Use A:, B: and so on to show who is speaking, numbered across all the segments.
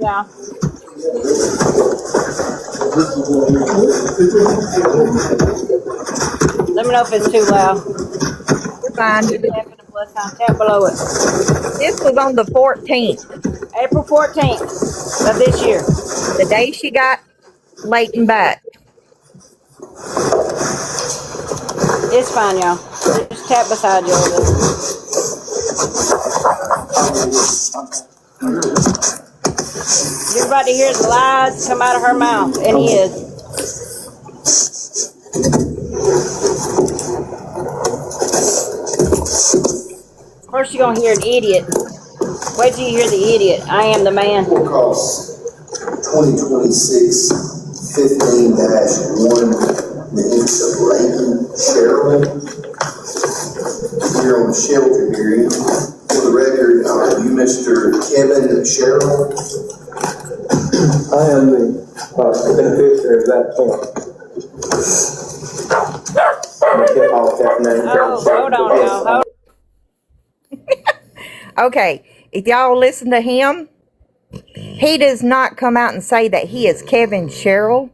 A: down. Let me know if it's too loud.
B: You're fine.
A: Keep tapping the plus sign. Tap below it.
B: This was on the 14th,
A: April 14th of this year.
B: the day she got Leighton back.
A: It's fine, y'all. Just tap beside you a little bit. You're about to hear the lies come out of her mouth, and he is. First, you're gonna hear an idiot. Wait till you hear the idiot. I am the man.
C: Forecast 2026 15-1, the interest of Leighton Cheryl. Here on the shelter hearing. For the record, are you Mr. Kevin Cheryl?
D: I am the beneficiary of that camp.
A: Oh, hold on, y'all. Hold.
B: Okay, if y'all listen to him, he does not come out and say that he is Kevin Cheryl.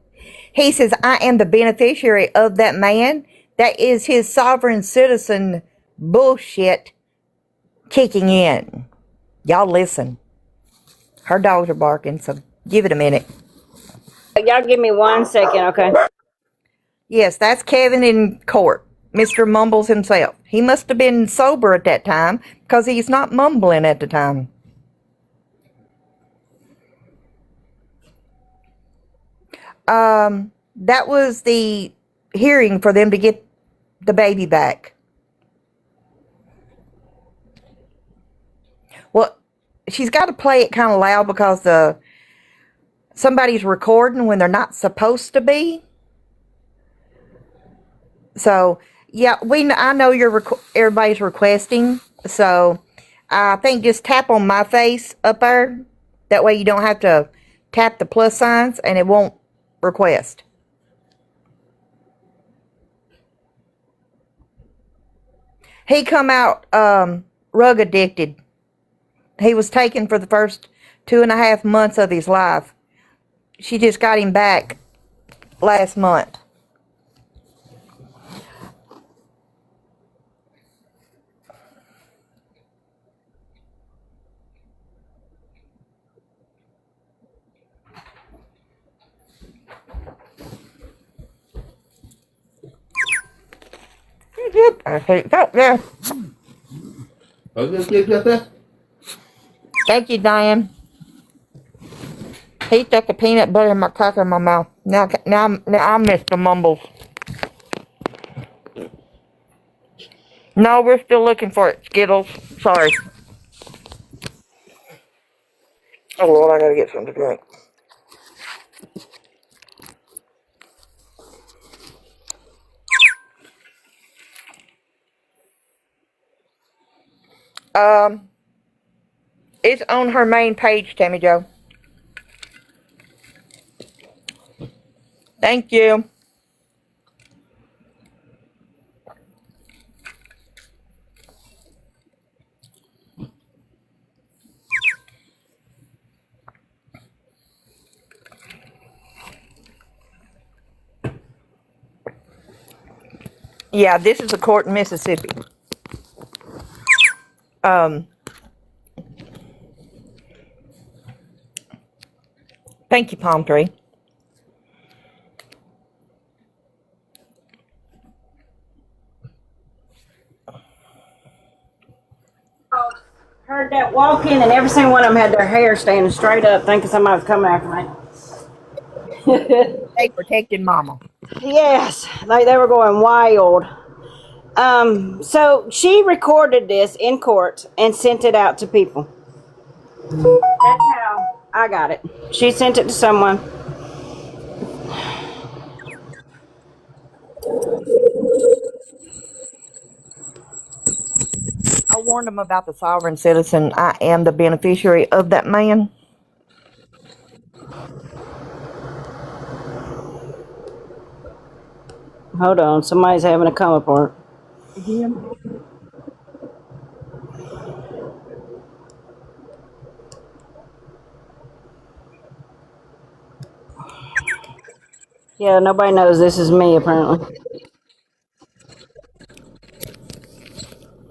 B: He says, I am the beneficiary of that man. That is his sovereign citizen bullshit kicking in. Y'all listen. Her dogs are barking, so give it a minute.
A: Y'all give me 1 second, okay?
B: Yes, that's Kevin in court. Mr. Mumbles himself. He must have been sober at that time because he's not mumbling at the time. That was the hearing for them to get the baby back. Well, she's got to play it kind of loud because somebody's recording when they're not supposed to be. So, yeah, I know everybody's requesting. So, I think just tap on my face up there. That way you don't have to tap the plus signs and it won't request. He come out rug addicted. He was taken for the first 2.5 months of his life. She just got him back last month. I think that there. Thank you, Diane. He stuck a peanut butter in my cracker in my mouth. Now I miss the mumbles. No, we're still looking for it, Skittles. Sorry. Oh Lord, I gotta get something to drink. It's on her main page, Tammy Jo. Thank you. Yeah, this is a court in Mississippi. Thank you, Palm Tree.
A: Heard that walk in, and every single one of them had their hair standing straight up, thinking somebody was coming after me.
B: They protected Mama.
A: Yes, like they were going wild. So she recorded this in court and sent it out to people. That's how I got it. She sent it to someone.
B: I warned him about the sovereign citizen. I am the beneficiary of that man.
A: Hold on, somebody's having a come apart. Yeah, nobody knows this is me, apparently.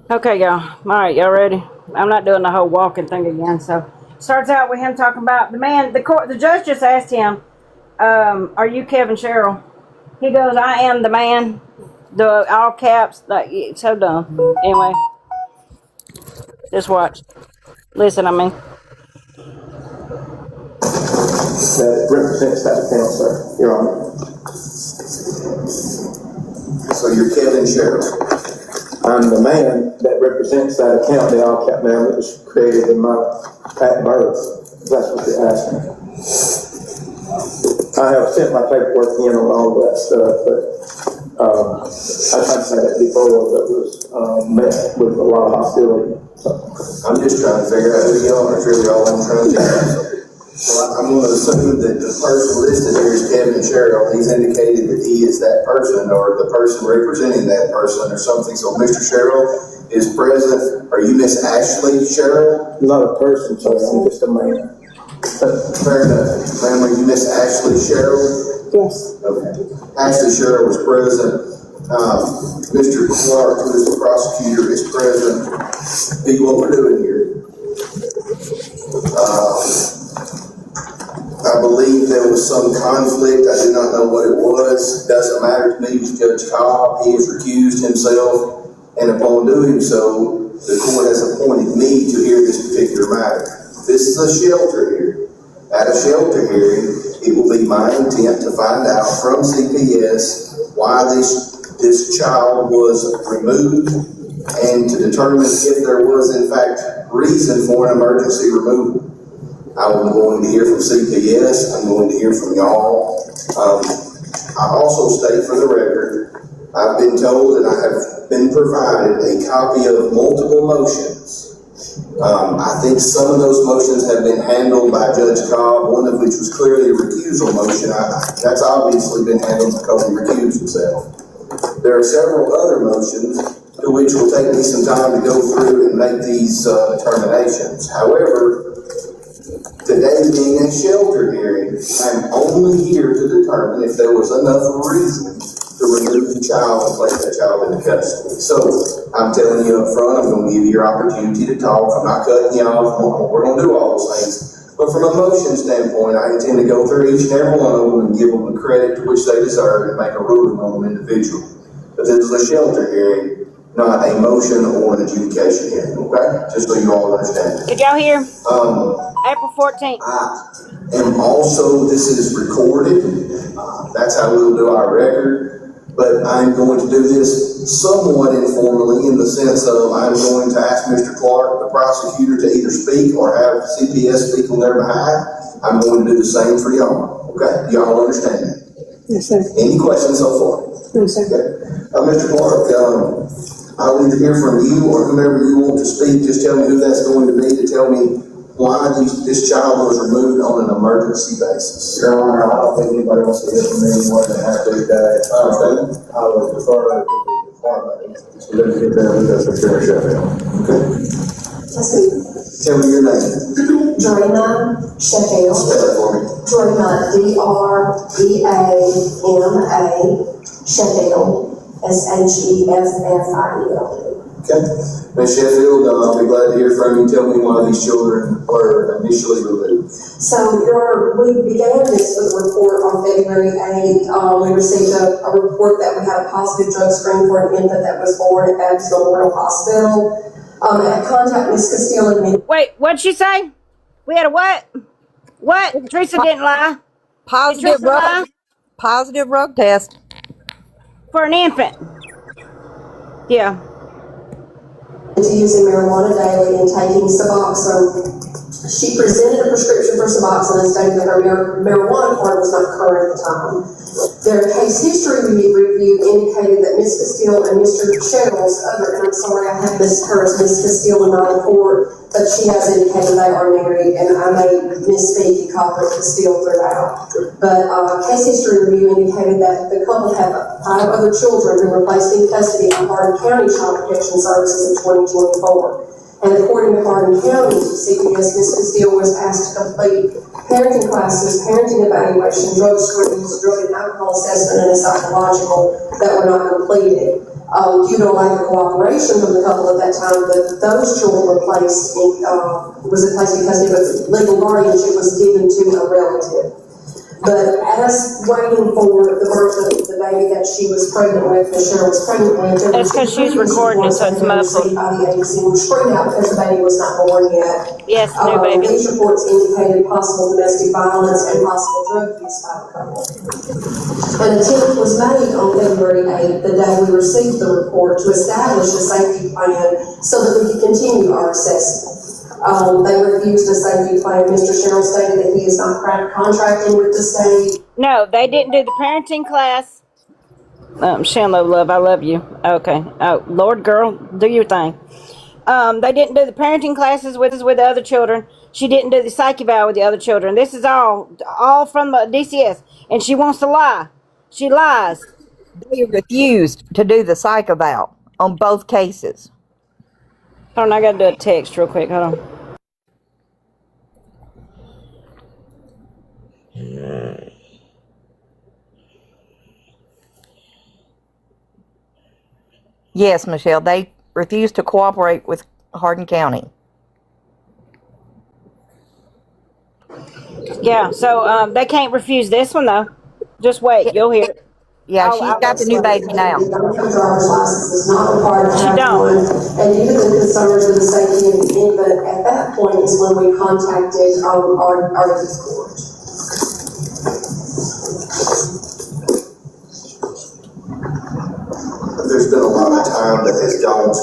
A: Okay, y'all. All right, y'all ready? I'm not doing the whole walking thing again. So, starts out with him talking about the man. The judge just asked him, "Are you Kevin Sherrill?" He goes, "I am the man." The all caps, like so dumb. Anyway, just watch. Listen, I mean.
D: That represents that account, sir, Your Honor.
C: So you're Kevin Sherrill.
D: I'm the man that represents that account, the all cap man that was created in my at birth. That's what you're asking. I have sent my paperwork in on all that stuff, but I tried to say that before, but was met with a lot of hostility. So,
C: I'm just trying to figure out who you are. It's really all I'm trying to do. Well, I'm going to assume that the person listed here is Kevin Sherrill. He's indicated that he is that person or the person representing that person or something. So Mr. Sherrill is present. Are you Miss Ashley Sherrill?
D: not a person, sir, I'm just a man.
C: Fair enough. Ma'am, are you Miss Ashley Sherrill?
A: Yes.
C: Okay. Ashley Sherrill is present. Mr. Clark, who is the prosecutor, is present. See what we're doing here. I believe there was some conflict. I do not know what it was. Doesn't matter to me. It was Judge Cobb. He has recused himself, and upon doing so, the court has appointed me to hear this particular matter. This is a shelter hearing. At a shelter hearing, it will be my intent to find out from CPS why this child was removed and to determine if there was, in fact, reason for an emergency removal. I'm going to hear from CPS. I'm going to hear from y'all. I also state for the record, I've been told and I have been provided a copy of multiple motions. I think some of those motions have been handled by Judge Cobb, one of which was clearly a recusal motion. That's obviously been handled because he recused himself. There are several other motions to which will take me some time to go through and make these determinations. However, today being a shelter hearing, I'm only here to determine if there was enough reason to remove the child and place that child into custody. So, I'm telling you up front, I'm going to give you your opportunity to talk. I'm not cutting you off. We're going to do all those things. But from a motion standpoint, I intend to go through each and every one of them and give them the credit to which they deserve and make a ruling on them individually. But this is a shelter hearing, not a motion or an adjudication hearing, okay? Just so you all understand.
A: Did y'all hear? April 14th.
C: I am also, this is recorded, that's how we'll do our record, but I'm going to do this somewhat informally in the sense of I'm going to ask Mr. Clark, the prosecutor, to either speak or have CPS speak on their behalf. I'm going to do the same for y'all, okay? Y'all understand that?
E: Yes, sir.
C: Any questions so far?
E: Yes, sir.
C: Okay. Mr. Clark, I will either hear from you or whomever you want to speak. Just tell me who that's going to be to tell me why this child was removed on an emergency basis.
D: Your Honor, I don't think anybody wants to hear from me more than I do today. I would defer to the department. So let me get there with that for sure.
C: Okay. Tell me your name.
F: Drema Sheffield.
C: Spell it for me.
F: Drema, D-R-E-A-M-A, Sheffield, S-H-E-F-F-I-E-L.
C: Okay. Ms. Sheffield, I'll be glad to hear from you. Tell me why these children were initially removed.
F: So, Your Honor, we began this with a report on February 8th. We received a report that we had a positive drug screen for an infant that was born at Baptist Memorial Hospital. I had contact Ms. Castile and
A: Wait, what'd she say? We had a what? What? Teresa didn't lie.
B: Positive
A: Teresa lie?
B: positive drug test.
A: For an infant. Yeah.
F: to using marijuana daily and taking Suboxone. She presented a prescription for Suboxone and stated that her marijuana card was not current at the time. Their case history review indicated that Ms. Castile and Mr. Sherrill's other, and I'm sorry I have her as Ms. Castile and not in court, but she has indicated they are married, and I may misspeak and call her Castile throughout. But case history review indicated that the couple had 5 other children who were placed in custody by Hardin County Child Protection Services in 2024. And according to Hardin County CPS, Ms. Castile was asked to complete parenting classes, parenting evaluation, drug screenings, drug and alcohol assessment, and a psychological that were not completed. Due to a lack of cooperation from the couple at that time, those children were placed in, was placed in custody, but legal guardianship was given to a relative. But as waiting for the birth of the baby that she was pregnant with, that Cheryl was pregnant with,
A: That's because she's recording it, so it's muffled.
F: By the agency were screened out because the baby was not born yet.
A: Yes, new baby.
F: These reports indicated possible domestic violence and possible drug use by the couple. An attempt was made on February 8th, the day we received the report, to establish a safety plan so that we could continue our assessment. They refused a safety plan. Mr. Sherrill stated that he is not contracting with the state.
A: No, they didn't do the parenting class. Shanlo, love, I love you. Okay. Oh, Lord, girl, do your thing. They didn't do the parenting classes with the other children. She didn't do the psych eval with the other children. This is all from the DCS. And she wants to lie. She lies.
B: They refused to do the psych eval on both cases.
A: Hold on, I gotta do a text real quick. Hold on.
B: Yes, Michelle, they refused to cooperate with Hardin County.
A: Yeah, so they can't refuse this one though. Just wait, you'll hear it.
B: Yeah, she's got the new baby now.
F: The driver's license is not required to
A: She
F: have
A: don't.
F: one. And due to the concerns of the safety of the infant, at that point is when we contacted our youth court.
C: There's been a lot of time that has gone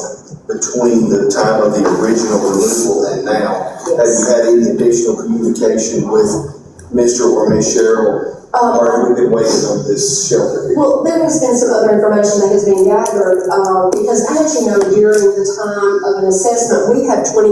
C: between the time of the original removal and now. Have you had any additional communication with Mr. or Ms. Sherrill? Or have we been waiting on this shelter here?
F: Well, there has been some other information that has been gathered, because as you know, during the time of an assessment, we have 30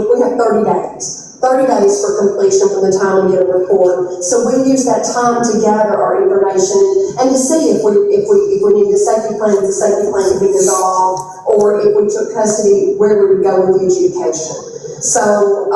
F: days. 30 days for completion from the time we get a report. So we use that time to gather our information and to see if we need a safety plan, if the safety plan can be dissolved, or if we took custody, where we would go with the adjudication. So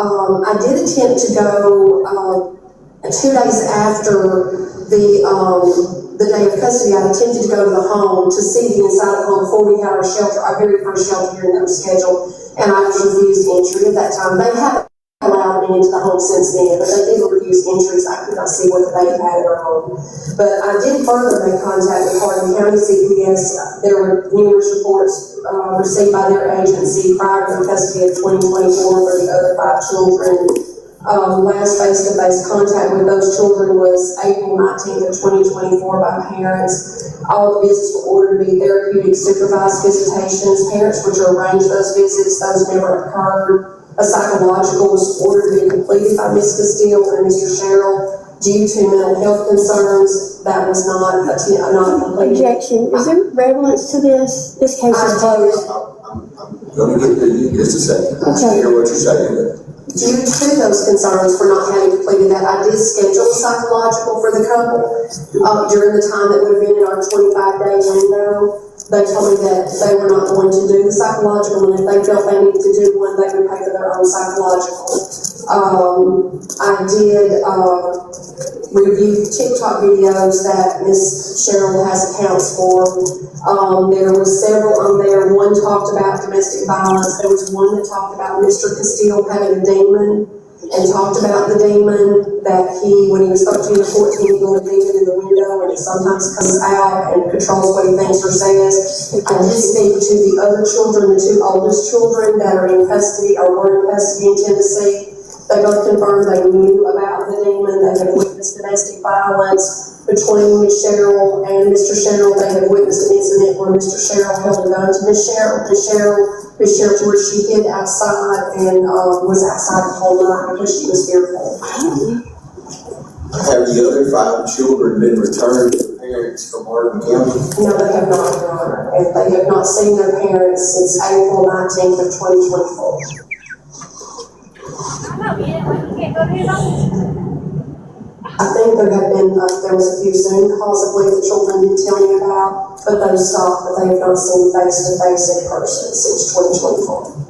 F: I did attempt to go 2 days after the day of custody. I attempted to go to the home to see the inside of the home before we had our shelter, our very first shelter hearing that was scheduled, and I was refused entry at that time. They haven't allowed me into the home since then, but they did refuse entries. I could not see what the baby had in her home. But I did further make contact with Hardin County CPS. There were numerous reports received by their agency prior to the custody of 2024 for the other 5 children. Last face-to-face contact with those children was April 19th of 2024 by parents. All the visits were ordered to be therapeutic supervised visitations. Parents were to arrange those visits. Those never occurred. A psychological was ordered to be completed by Ms. Castile and Mr. Sherrill due to mental health concerns. That was not completed.
E: Objection. Is there relevance to this? This case is closed.
C: I'm going to get to you in just a second. I hear what you're saying, but
F: Due to those concerns for not having completed that, I did schedule a psychological for the couple during the time that would have been in our 25-day window. They told me that they were not going to do the psychological, and if they felt they needed to do one, they would pay for their own psychological. I did review TikTok videos that Ms. Sherrill has accounts for. There were several on there. One talked about domestic violence. There was one that talked about Mr. Castile having a demon and talked about the demon that when he was 13 or 14, he got a demon in the window and it sometimes comes out and controls what he thinks or says. I did speak to the other children, the 2 oldest children that are in custody or were in custody in Tennessee. They both confirmed they knew about the demon. They had witnessed domestic violence between Ms. Sherrill and Mr. Sherrill. They had witnessed an incident where Mr. Sherrill held a gun to Ms. Sherrill. Ms. Sherrill to where she hid outside and was outside the whole night because she was fearful.
C: have the other 5 children been returned to parents from Hardin County?
F: No, they have not, Your Honor. And they have not seen their parents since April 19th of 2024. I think there was a few Zoom calls, I believe the children did tell me about, but those stopped, but they have not seen face-to-face in person since 2024.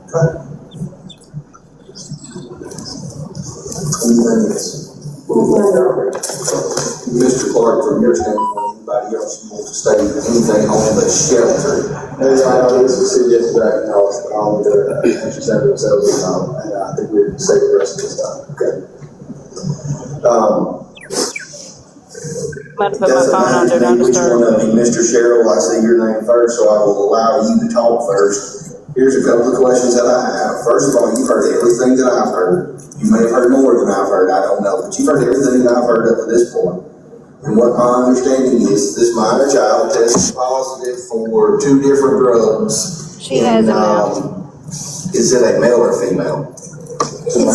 C: Okay. Mr. Clark, from your standpoint, anybody else who wants to say anything on the shelter?
D: As I know, this was said yesterday, all the pictures of themselves, and I think we can save the rest of this time.
C: Okay.
A: I'm about to put my phone on Do Not
C: Which
A: Disturb.
C: one of you, Mr. Sherrill, I see your name first, so I will allow you to talk first. Here's a couple of questions that I have. First of all, you've heard everything that I've heard. You may have heard more than I've heard, I don't know, but you've heard everything that I've heard up to this point. And what my understanding is, this minor child tested positive for 2 different drugs.
A: She has them now.
C: Is it a male or female?
F: It's a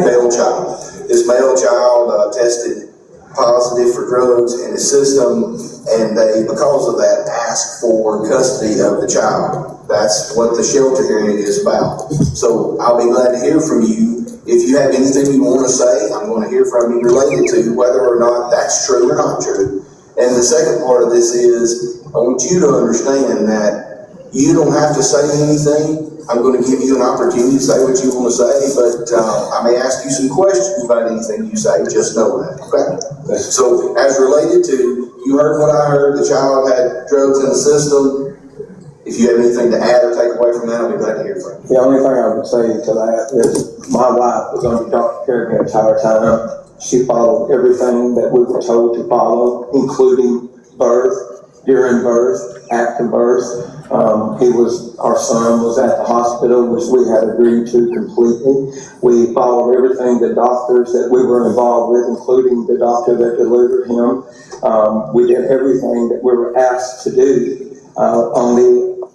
C: Male child. This male child tested positive for drugs in his system, and they, because of that, asked for custody of the child. That's what the shelter hearing is about. So I'll be glad to hear from you. If you have anything you want to say, I'm going to hear from you related to whether or not that's true or not true. And the second part of this is, I want you to understand that you don't have to say anything. I'm going to give you an opportunity to say what you want to say, but I may ask you some questions about anything you say. Just know that, okay? So, as related to, you heard what I heard, the child had drugs in the system. If you have anything to add or take away from that, I'll be glad to hear from you.
D: The only thing I would say to that is my wife was under Dr. care the entire time. She followed everything that we were told to follow, including birth, during birth, after birth. Our son was at the hospital, which we had agreed to completely. We followed everything the doctors that we were involved with, including the doctor that delivered him. We did everything that we were asked to do.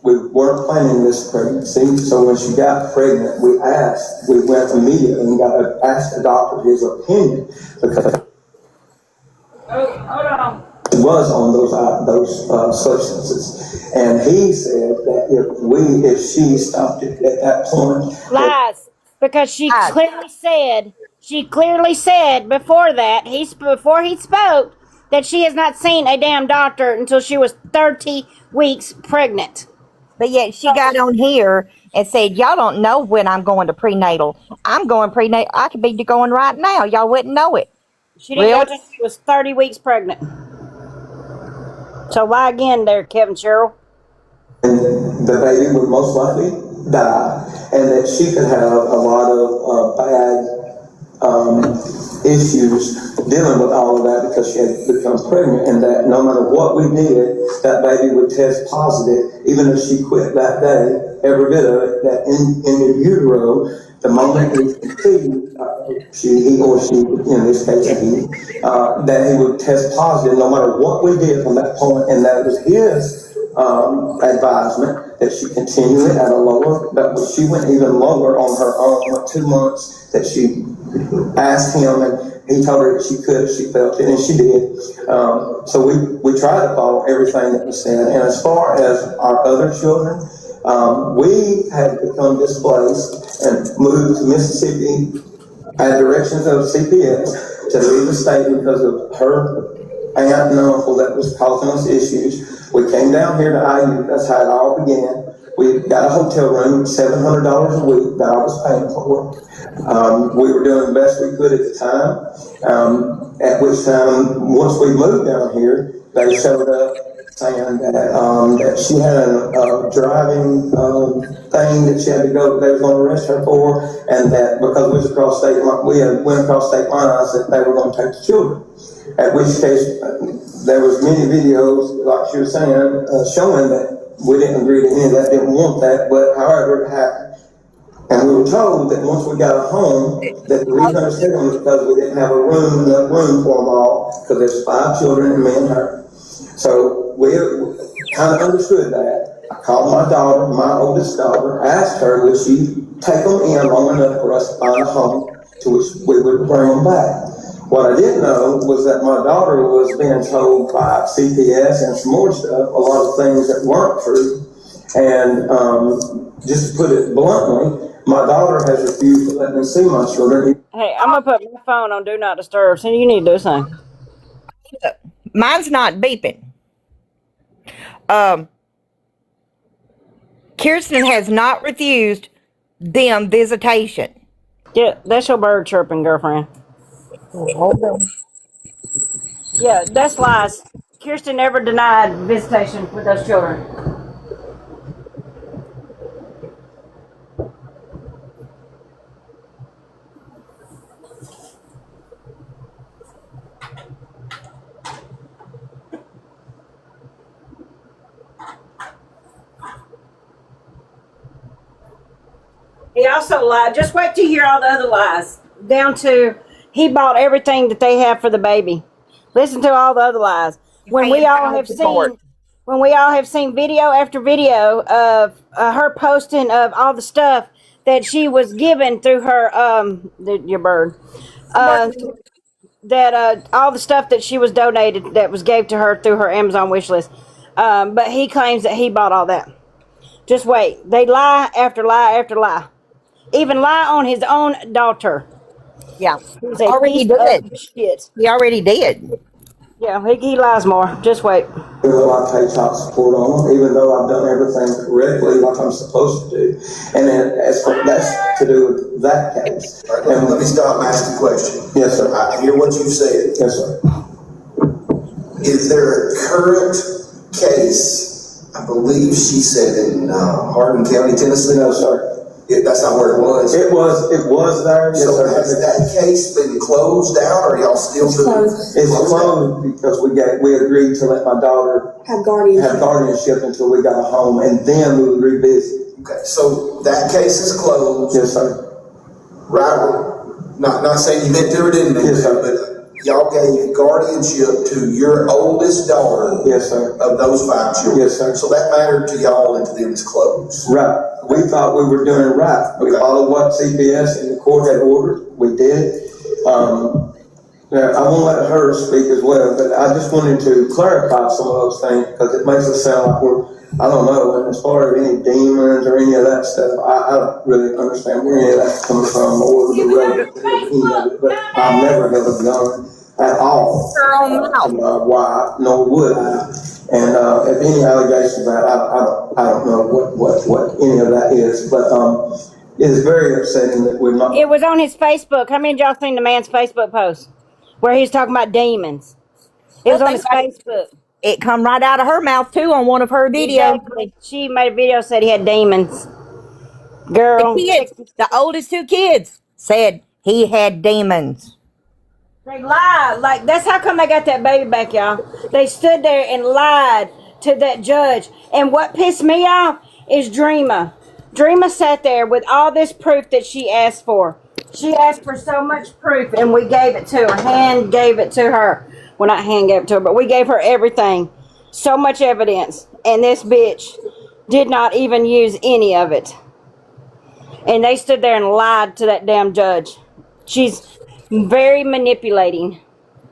D: We weren't planning this pregnancy, so when she got pregnant, we went immediately and asked the doctor his opinion, because
A: Hold on.
D: he was on those substances, and he said that if she stopped it at that point,
A: Lies. Because she clearly said before that, before he spoke, that she has not seen a damn doctor until she was 30 weeks pregnant.
B: But yet she got on here and said, y'all don't know when I'm going to prenatal. I'm going prenatal. I could be going right now. Y'all wouldn't know it.
A: She didn't go until she was 30 weeks pregnant. So lie again there, Kevin Sherrill.
D: and the baby would most likely die, and that she could have a lot of bad issues dealing with all of that because she had become pregnant, and that no matter what we did, that baby would test positive, even if she quit that day, every bit of it, that in the utero, the moment he conceived, he or she, in this case, that he would test positive no matter what we did from that point, and that was his advisement that she continue it at a lower, but she went even lower on her own, 2 months that she asked him, and he told her that she could if she felt it, and she did. So we tried to follow everything that was said. And as far as our other children, we had become displaced and moved to Mississippi at directions of CPS to leave the state because of her aunt and uncle that was causing us issues. We came down here to IU. That's how it all began. We got a hotel room, $700 a week that I was paying for. We were doing the best we could at the time. At which time, once we moved down here, they showed up saying that she had a driving thing that she had to go, they were going to arrest her for, and that because we went across state lines, that they were going to take the children. At which case, there was many videos, like she was saying, showing that we didn't agree to any of that, didn't want that, but however it happened. And we were told that once we got a home, that the reason I was taking them was because we didn't have enough room for them all, because there's 5 children and me and her. So we kind of understood that. I called my daughter, my oldest daughter, asked her would she take them in long enough for us to find a home, to which we would bring them back. What I didn't know was that my daughter was being told by CPS and some more stuff, a lot of things that weren't true. And just to put it bluntly, my daughter has refused to let me see my children.
A: Hey, I'm going to put my phone on Do Not Disturb. So you need to do something.
B: Mine's not beeping. Kirsten has not refused them visitation.
A: Yeah, that's your bird chirping, girlfriend.
B: Hold on.
A: Yeah, that's lies. Kirsten never denied visitation with those children. He also lied. Just wait till you hear all the other lies. Down to he bought everything that they have for the baby. Listen to all the other lies. When we all have seen, when we all have seen video after video of her posting of all the stuff that she was given through her your bird, uh, that all the stuff that she was donated that was gave to her through her Amazon wish list. But he claims that he bought all that. Just wait. They lie after lie after lie. Even lie on his own daughter.
B: Yeah.
A: He's a
B: Already
A: piece
B: did.
A: of shit.
B: He already did.
A: Yeah, he lies more. Just wait.
D: Will I pay child support on them, even though I've done everything correctly like I'm supposed to do? And then that's to do with that case.
C: All right, let me stop and ask a question.
D: Yes, sir.
C: I hear what you've said.
D: Yes, sir.
C: Is there a current case, I believe she said in Hardin County, Tennessee?
D: No, sir.
C: That's not where it was.
D: It was there. Yes,
C: So
D: sir.
C: has that case been closed out, or are y'all still doing?
D: It's closed because we agreed to let my daughter
E: Have guardianship.
D: have guardianship until we got a home, and then we would revisit.
C: Okay, so that case is closed.
D: Yes, sir.
C: Right. Not saying you meant to or didn't mean
D: Yes,
C: to,
D: sir.
C: but y'all gave guardianship to your oldest daughter.
D: Yes, sir.
C: Of those 5 children.
D: Yes, sir.
C: So that mattered to y'all and to them is closed.
D: Right. We thought we were doing it right. We followed what CPS and the court had ordered. We did. I won't let her speak as well, but I just wanted to clarify some of those things because it makes us sound like we're, I don't know, and as far as any demons or any of that stuff, I don't really understand where any of that's coming from or the relative of any of it, but I've never held a gun at all. Why, nor would I. And if any allegations of that, I don't know what any of that is, but it is very upsetting that we're not.
A: It was on his Facebook. How many of y'all seen the man's Facebook post where he's talking about demons? It was on his Facebook.
B: It come right out of her mouth too on one of her videos.
A: Exactly. She made a video said he had demons. Girl,
B: The kids, the oldest 2 kids, said he had demons.
A: they lied. Like, that's how come they got that baby back, y'all. They stood there and lied to that judge. And what pissed me off is Dreama. Dreama sat there with all this proof that she asked for. She asked for so much proof, and we gave it to her. Hand gave it to her. Well, not hand gave it to her, but we gave her everything. So much evidence. And this bitch did not even use any of it. And they stood there and lied to that damn judge. She's very manipulating.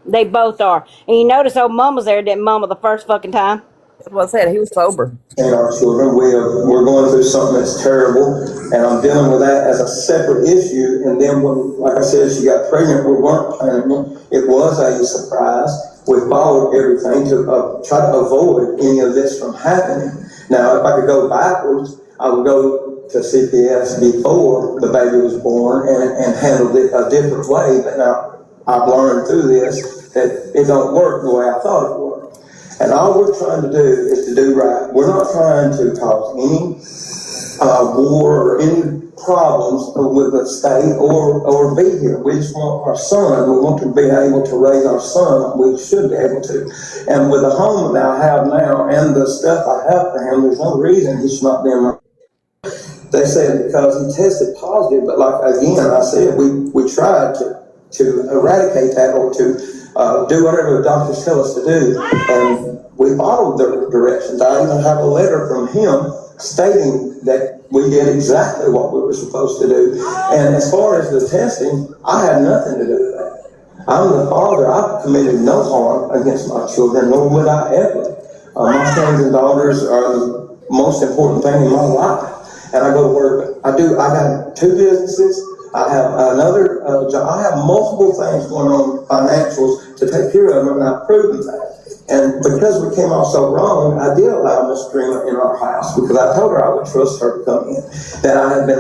A: They both are. And you notice old mama's there didn't mama the first fucking time.
B: Well, I said he was sober.
D: And our children, we're going through something that's terrible, and I'm dealing with that as a separate issue. And then when, like I said, she got pregnant, we weren't planning it. It was a surprise. We followed everything to try to avoid any of this from happening. Now, if I could go backwards, I would go to CPS before the baby was born and handled it a different way. But now I've learned through this that it don't work the way I thought it would. And all we're trying to do is to do right. We're not trying to cause any war or any problems with the state or be here. We just want our son. We want to be able to raise our son. We should be able to. And with the home that I have now and the stuff I have for him, there's no reason he should not be in my. They said because he tested positive, but like again, I said we tried to eradicate that or to do whatever the doctors tell us to do, and we followed the directions. I even have a letter from him stating that we did exactly what we were supposed to do. And as far as the testing, I had nothing to do with that. I'm the father. I've committed no harm against my children, nor would I ever. My sons and daughters are the most important thing in my life. And I go to work. I got 2 businesses. I have another job. I have multiple things going on, financials, to take care of them, and I've proven that. And because we came off so wrong, I did allow Miss Dreamer in our house because I told her I would trust her to come in. That I had been.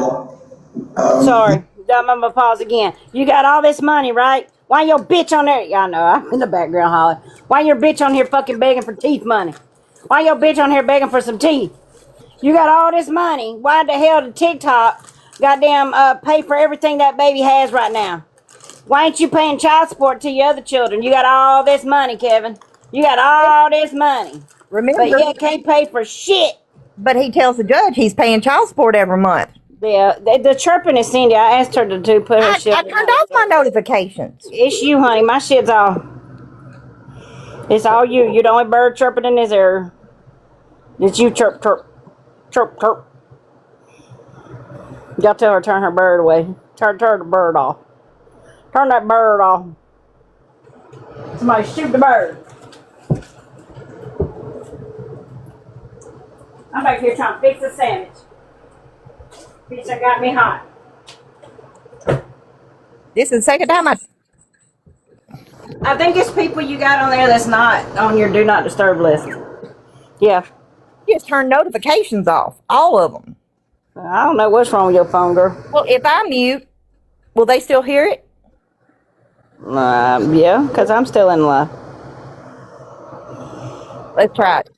A: Sorry, I'm gonna pause again. You got all this money, right? Why your bitch on there? Y'all know I'm in the background hollering. Why your bitch on here fucking begging for teeth money? Why your bitch on here begging for some teeth? You got all this money. Why the hell did TikTok goddamn pay for everything that baby has right now? Why ain't you paying child support to your other children? You got all this money, Kevin. You got all this money. But
B: Remember,
A: yet can't pay for shit.
B: but he tells the judge he's paying child support every month.
A: Yeah, the chirping is Cindy. I asked her to put her
B: I
A: shit.
B: turned off my notifications.
A: It's you, honey. My shit's all. It's all you. You're the only bird chirping in this area. It's you chirp, chirp, chirp, chirp. Y'all tell her to turn her bird away. Turn the bird off. Turn that bird off. Somebody shoot the bird. I'm back here trying to fix a sandwich. Pizza got me hot.
B: This is the second time
A: I think it's people you got on there that's not on your do not disturb list. Yeah.
B: just turned notifications off. All of them.
A: I don't know what's wrong with your phone, girl.
B: Well, if I mute, will they still hear it?
A: Yeah, because I'm still in live.
B: Let's try it.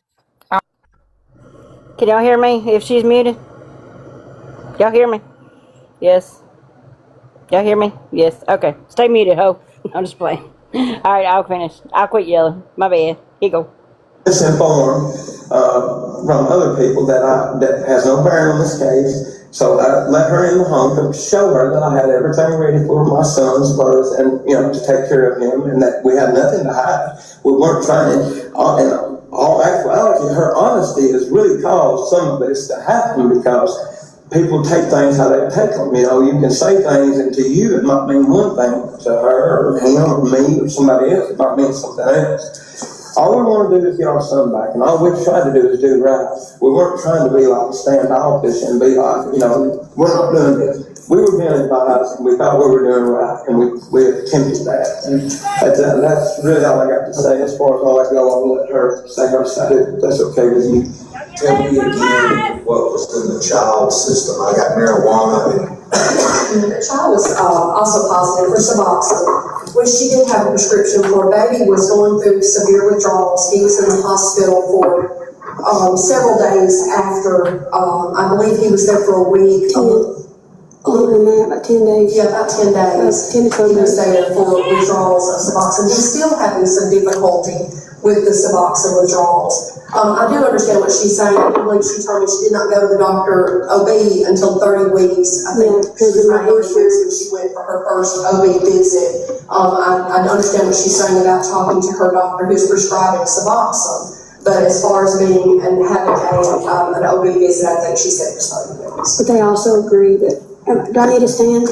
A: Can y'all hear me if she's muted? Y'all hear me? Yes. Y'all hear me? Yes. Okay. Stay muted, ho. I'm just playing. All right, I'll finish. I'll quit yelling. My bad. Here you go.
D: Misinformed from other people that has no bearing on this case. So I let her in the home to show her that I had everything ready for my son's birth and, to take care of him and that we had nothing to hide. We weren't trying. In all actuality, her honesty has really caused some of this to happen because people take things how they take them. You can say things and to you it might mean one thing, to her or him or me or somebody else it might mean something else. All we want to do is get our son back, and all we've tried to do is do right. We weren't trying to be like standoffish and be like, we're not doing this. We were being advised, and we thought we were doing right, and we attempted that. And that's really all I got to say. As far as all I go, I'll let her say her side. If that's okay with you.
C: Tell me again what was in the child system. I got marijuana and
F: The child was also positive for Suboxone, which she did have a prescription for. Baby was going through severe withdrawals. He was in the hospital for several days after. I believe he was there for a week.
E: Longer than that, about 10 days.
F: Yeah, about 10 days.
E: 10 to 12
F: He was
E: days.
F: there for withdrawals of Suboxone. He's still having some difficulty with the Suboxone withdrawals. I do understand what she's saying. I believe she told me she did not go to the doctor OB until 30 weeks. I think she was around 30 weeks when she went for her first OB visit. I understand what she's saying about talking to her doctor who's prescribing Suboxone. But as far as being and having an OB visit, I think she said it was 30 weeks.
E: But they also agree that, do I need to stand?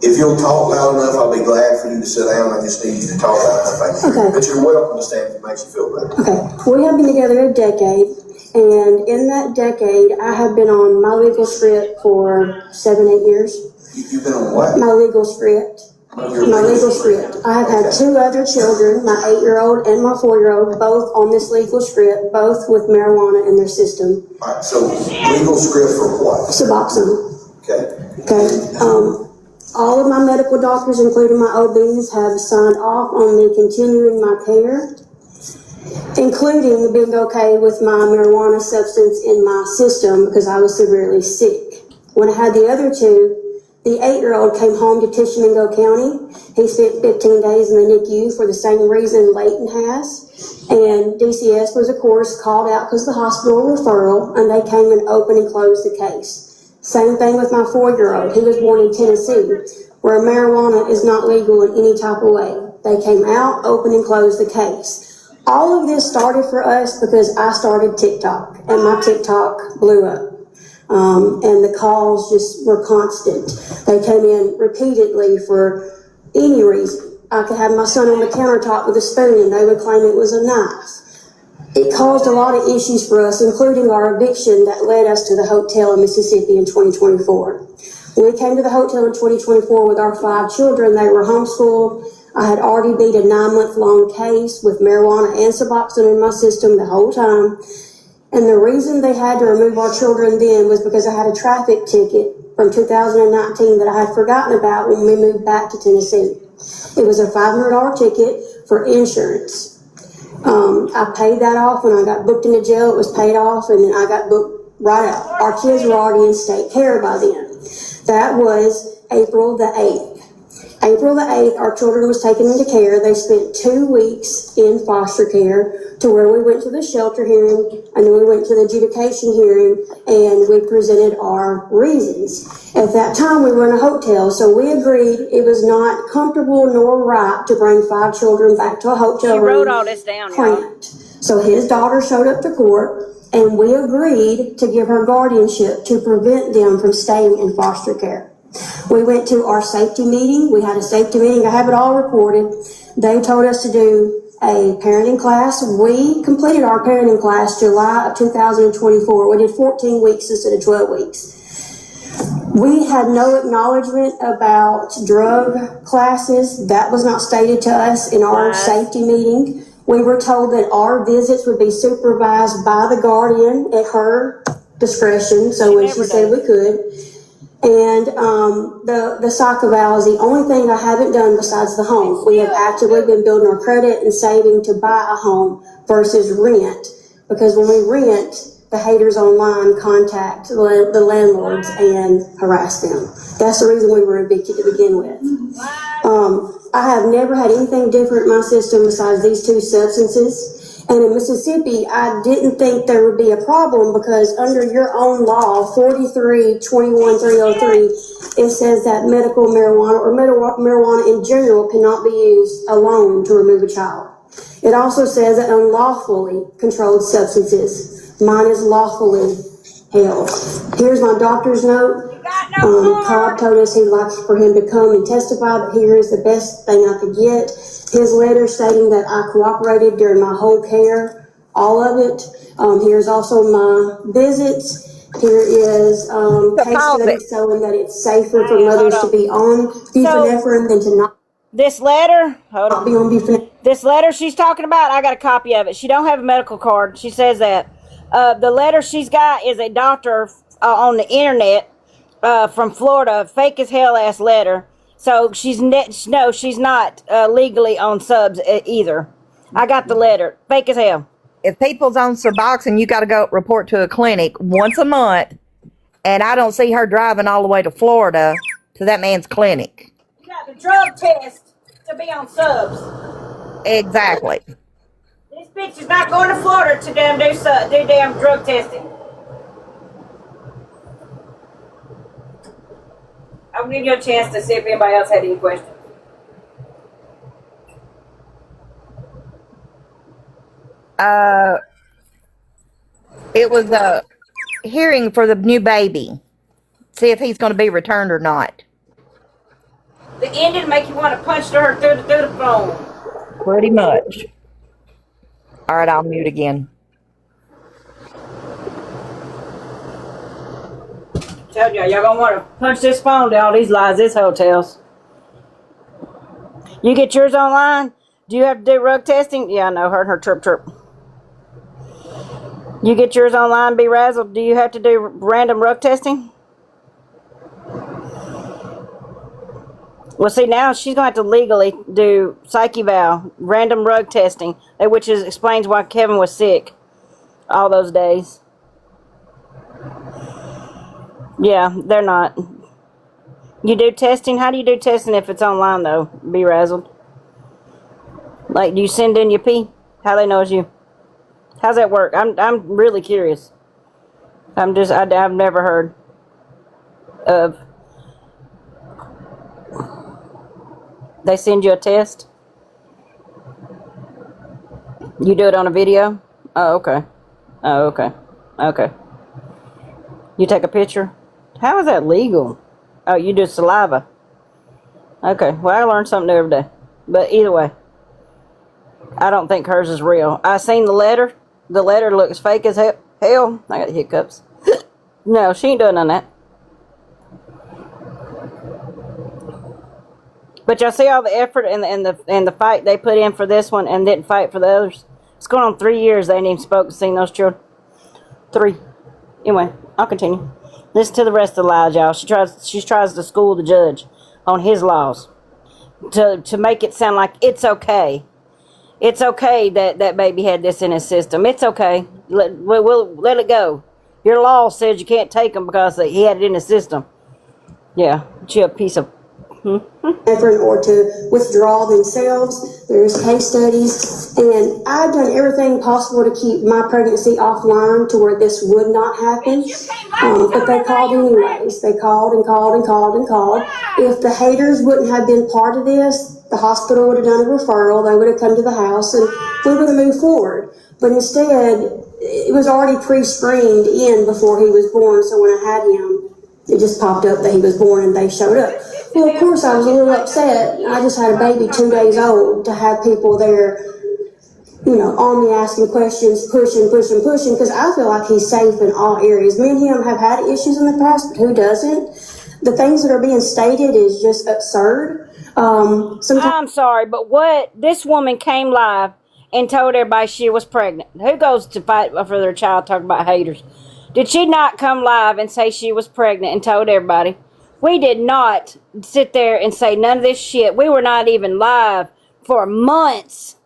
C: if you'll talk loud enough, I'll be glad for you to sit down. I just need you to talk loud enough.
E: Okay.
C: But you're welcome to stand if it makes you feel better.
E: Okay. We have been together a decade, and in that decade, I have been on my legal script for 7-8 years.
C: You've been on what?
E: My legal script. My legal script. I have had 2 other children, my 8-year-old and my 4-year-old, both on this legal script, both with marijuana in their system.
C: All right, so legal script for what?
E: Suboxone.
C: Okay.
E: Okay. All of my medical doctors, including my OBs, have signed off on me continuing my care, including being okay with my marijuana substance in my system because I was severely sick. When I had the other 2, the 8-year-old came home to Tishomingo County. He spent 15 days in the NICU for the same reason Layton has. And DCS was, of course, called out because of the hospital referral, and they came and opened and closed the case. Same thing with my 4-year-old. He was born in Tennessee, where marijuana is not legal in any type of way. They came out, opened and closed the case. All of this started for us because I started TikTok, and my TikTok blew up. And the calls just were constant. They came in repeatedly for any reason. I could have my son on the countertop with a spoon and they would claim it was a knife. It caused a lot of issues for us, including our eviction that led us to the hotel in Mississippi in 2024. When we came to the hotel in 2024 with our 5 children, they were homeschooled. I had already beat a 9-month-long case with marijuana and Suboxone in my system the whole time. And the reason they had to remove our children then was because I had a traffic ticket from 2019 that I had forgotten about when we moved back to Tennessee. It was a $500 ticket for insurance. I paid that off when I got booked into jail. It was paid off, and then I got booked right out. Our kids were already in state care by then. That was April the 8th. April the 8th, our children was taken into care. They spent 2 weeks in foster care, to where we went to the shelter hearing, and then we went to the adjudication hearing, and we presented our reasons. At that time, we were in a hotel, so we agreed it was not comfortable nor right to bring 5 children back to a hotel
A: She
E: room
A: wrote all this down, y'all.
E: cramped. So his daughter showed up to court, and we agreed to give her guardianship to prevent them from staying in foster care. We went to our safety meeting. We had a safety meeting. I have it all recorded. They told us to do a parenting class. We completed our parenting class July of 2024. We did 14 weeks instead of 12 weeks. We had no acknowledgement about drug classes. That was not stated to us in our safety meeting. We were told that our visits would be supervised by the guardian at her discretion. So when she said we could. And the psych eval is the only thing I haven't done besides the home. We have actively been building our credit and saving to buy a home versus rent. Because when we rent, the haters online contact the landlords and harass them. That's the reason we were evicted to begin with. I have never had anything different in my system besides these 2 substances. And in Mississippi, I didn't think there would be a problem because under your own law, 43-21-303, it says that medical marijuana or marijuana in general cannot be used alone to remove a child. It also says that unlawfully controlled substances. Mine is lawfully held. Here's my doctor's note. Cobb told us he'd like for him to come and testify, but here is the best thing I could get. His letter stating that I cooperated during my whole care, all of it. Here's also my visits. Here is case study showing that it's safer for mothers to be on buprenorphine than to not.
A: This letter, hold
E: Be on buprenorphine.
A: This letter she's talking about, I got a copy of it. She don't have a medical card. She says that. The letter she's got is a doctor on the internet from Florida, fake as hell ass letter. So she's not legally on subs either. I got the letter, fake as hell.
B: If people's on Suboxone, you got to go report to a clinic once a month, and I don't see her driving all the way to Florida to that man's clinic.
A: You got the drug test to be on subs.
B: Exactly.
A: This bitch is not going to Florida to do damn drug testing. I'll give you a chance to see if anybody else had any questions.
B: It was a hearing for the new baby. See if he's going to be returned or not.
A: The ending make you want to punch her through the phone.
B: Pretty much. All right, I'll mute again.
A: Tell y'all gonna want to punch this phone down. All these lies, this hotels. You get yours online? Do you have to do rug testing? Yeah, I know. Heard her chirp. You get yours online, be razzled. Do you have to do random rug testing? Well, see, now she's going to have to legally do psych eval, random rug testing, which explains why Kevin was sick all those days. Yeah, they're not. You do testing? How do you do testing if it's online, though? Be razzled. Like, do you send in your pee? How they know it's you? How's that work? I'm really curious. I've never heard of. They send you a test? You do it on a video? Oh, okay. Okay. You take a picture? How is that legal? Oh, you do saliva. Okay, well, I learn something new every day. But either way, I don't think hers is real. I seen the letter. The letter looks fake as hell. I got hiccups. No, she ain't doing none of that. But y'all see all the effort and the fight they put in for this one and didn't fight for the others? It's going on 3 years they ain't even spoke and seen those children. 3. Anyway, I'll continue. Listen to the rest of the lies, y'all. She tries to school the judge on his laws. to make it sound like it's okay. It's okay that that baby had this in his system. It's okay. We'll let it go. Your law says you can't take him because he had it in his system. Yeah, you a piece of.
E: Or to withdraw themselves. There's case studies, and I've done everything possible to keep my pregnancy offline to where this would not happen. But they called anyways. They called and called and called and called. If the haters wouldn't have been part of this, the hospital would have done a referral. They would have come to the house, and we would have moved forward. But instead, it was already pre-screened in before he was born. So when I had him, it just popped up that he was born, and they showed up. Well, of course, I was a little upset. I just had a baby 2 days old to have people there, on me asking questions, pushing, because I feel like he's safe in all areas. Me and him have had issues in the past, but who doesn't? The things that are being stated is just absurd.
A: I'm sorry, but what? This woman came live and told everybody she was pregnant. Who goes to fight for their child talking about haters? Did she not come live and say she was pregnant and told everybody? We did not sit there and say none of this shit. We were not even live for months.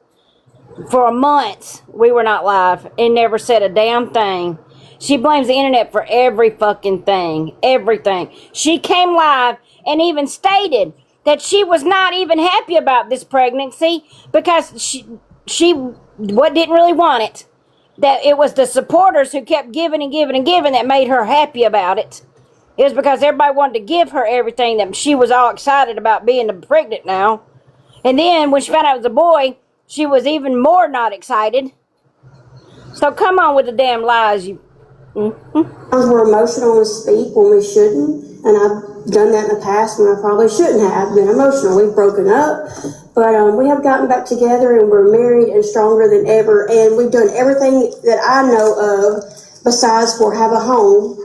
A: For a month, we were not live and never said a damn thing. She blames the internet for every fucking thing. Everything. She came live and even stated that she was not even happy about this pregnancy because she didn't really want it. That it was the supporters who kept giving and giving and giving that made her happy about it. It was because everybody wanted to give her everything that she was all excited about being pregnant now. And then when she found out it was a boy, she was even more not excited. So come on with the damn lies, you.
E: We're emotional and speak when we shouldn't. And I've done that in the past when I probably shouldn't have been emotional. We've broken up, but we have gotten back together and we're married and stronger than ever. And we've done everything that I know of besides have a home,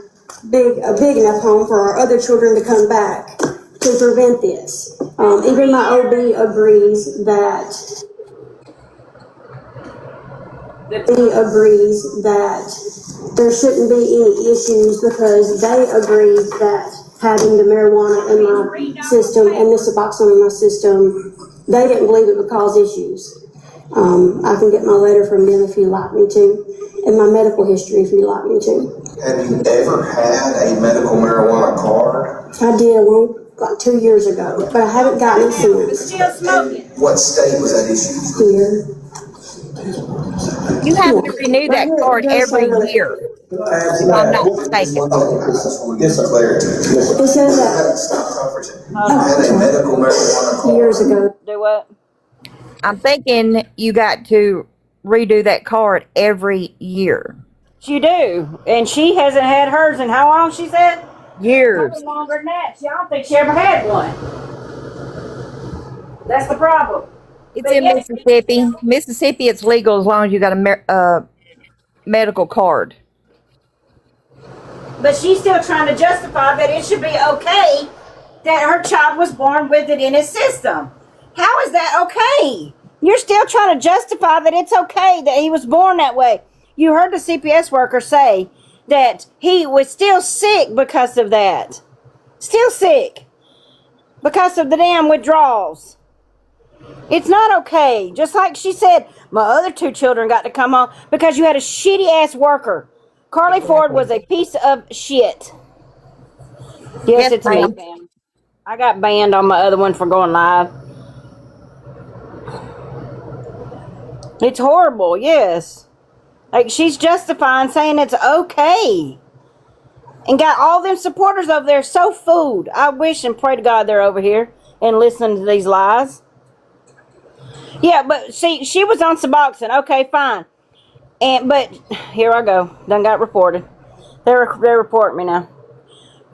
E: a big enough home for our other children to come back to prevent this. Even my OB agrees that there shouldn't be any issues because they agree that having the marijuana in my system and the Suboxone in my system, they didn't believe it would cause issues. I can get my letter from them if you'd like me to, and my medical history if you'd like me to.
C: Have you ever had a medical marijuana card?
E: I did like 2 years ago, but I haven't gotten it since.
A: Still smoking.
C: What state was that issued?
E: Here.
B: You have to renew that card every year. If I'm not mistaken.
C: Yes, sir. Clarity.
E: It says that.
C: Stop conferencing. I had a medical marijuana card.
E: Years ago.
A: Do what?
B: I'm thinking you got to redo that card every year.
A: You do. And she hasn't had hers in how long, she said?
B: Years.
A: Probably longer than that. I don't think she ever had one. That's the problem.
B: It's in Mississippi. Mississippi, it's legal as long as you got a medical card.
A: But she's still trying to justify that it should be okay that her child was born with it in his system. How is that okay? You're still trying to justify that it's okay that he was born that way. You heard the CPS worker say that he was still sick because of that. Still sick. Because of the damn withdrawals. It's not okay. Just like she said, my other 2 children got to come home because you had a shitty ass worker. Carly Ford was a piece of shit. Yes, it's me, Pam. I got banned on my other one for going live. It's horrible, yes. Like, she's justifying saying it's okay. And got all them supporters over there so fooled. I wish and pray to God they're over here and listening to these lies. Yeah, but see, she was on Suboxone. Okay, fine. But here I go. Done got reported. They're reporting me now.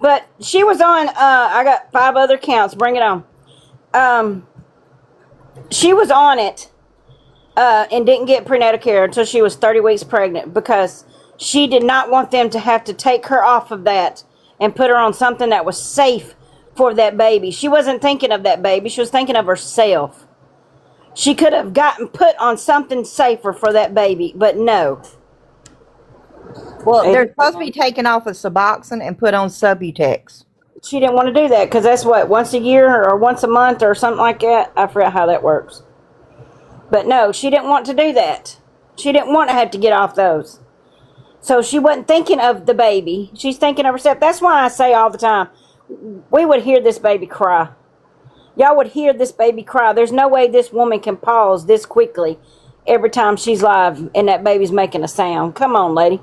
A: But she was on. I got 5 other counts. Bring it on. She was on it, and didn't get prenatal care until she was 30 weeks pregnant because she did not want them to have to take her off of that and put her on something that was safe for that baby. She wasn't thinking of that baby. She was thinking of herself. She could have gotten put on something safer for that baby, but no.
B: Well, they're supposed to be taken off of Suboxone and put on Subutex.
A: she didn't want to do that because that's what, once a year or once a month or something like that. I forget how that works. But no, she didn't want to do that. She didn't want to have to get off those. So she wasn't thinking of the baby. She's thinking of herself. That's why I say all the time, we would hear this baby cry. Y'all would hear this baby cry. There's no way this woman can pause this quickly every time she's live and that baby's making a sound. Come on, lady.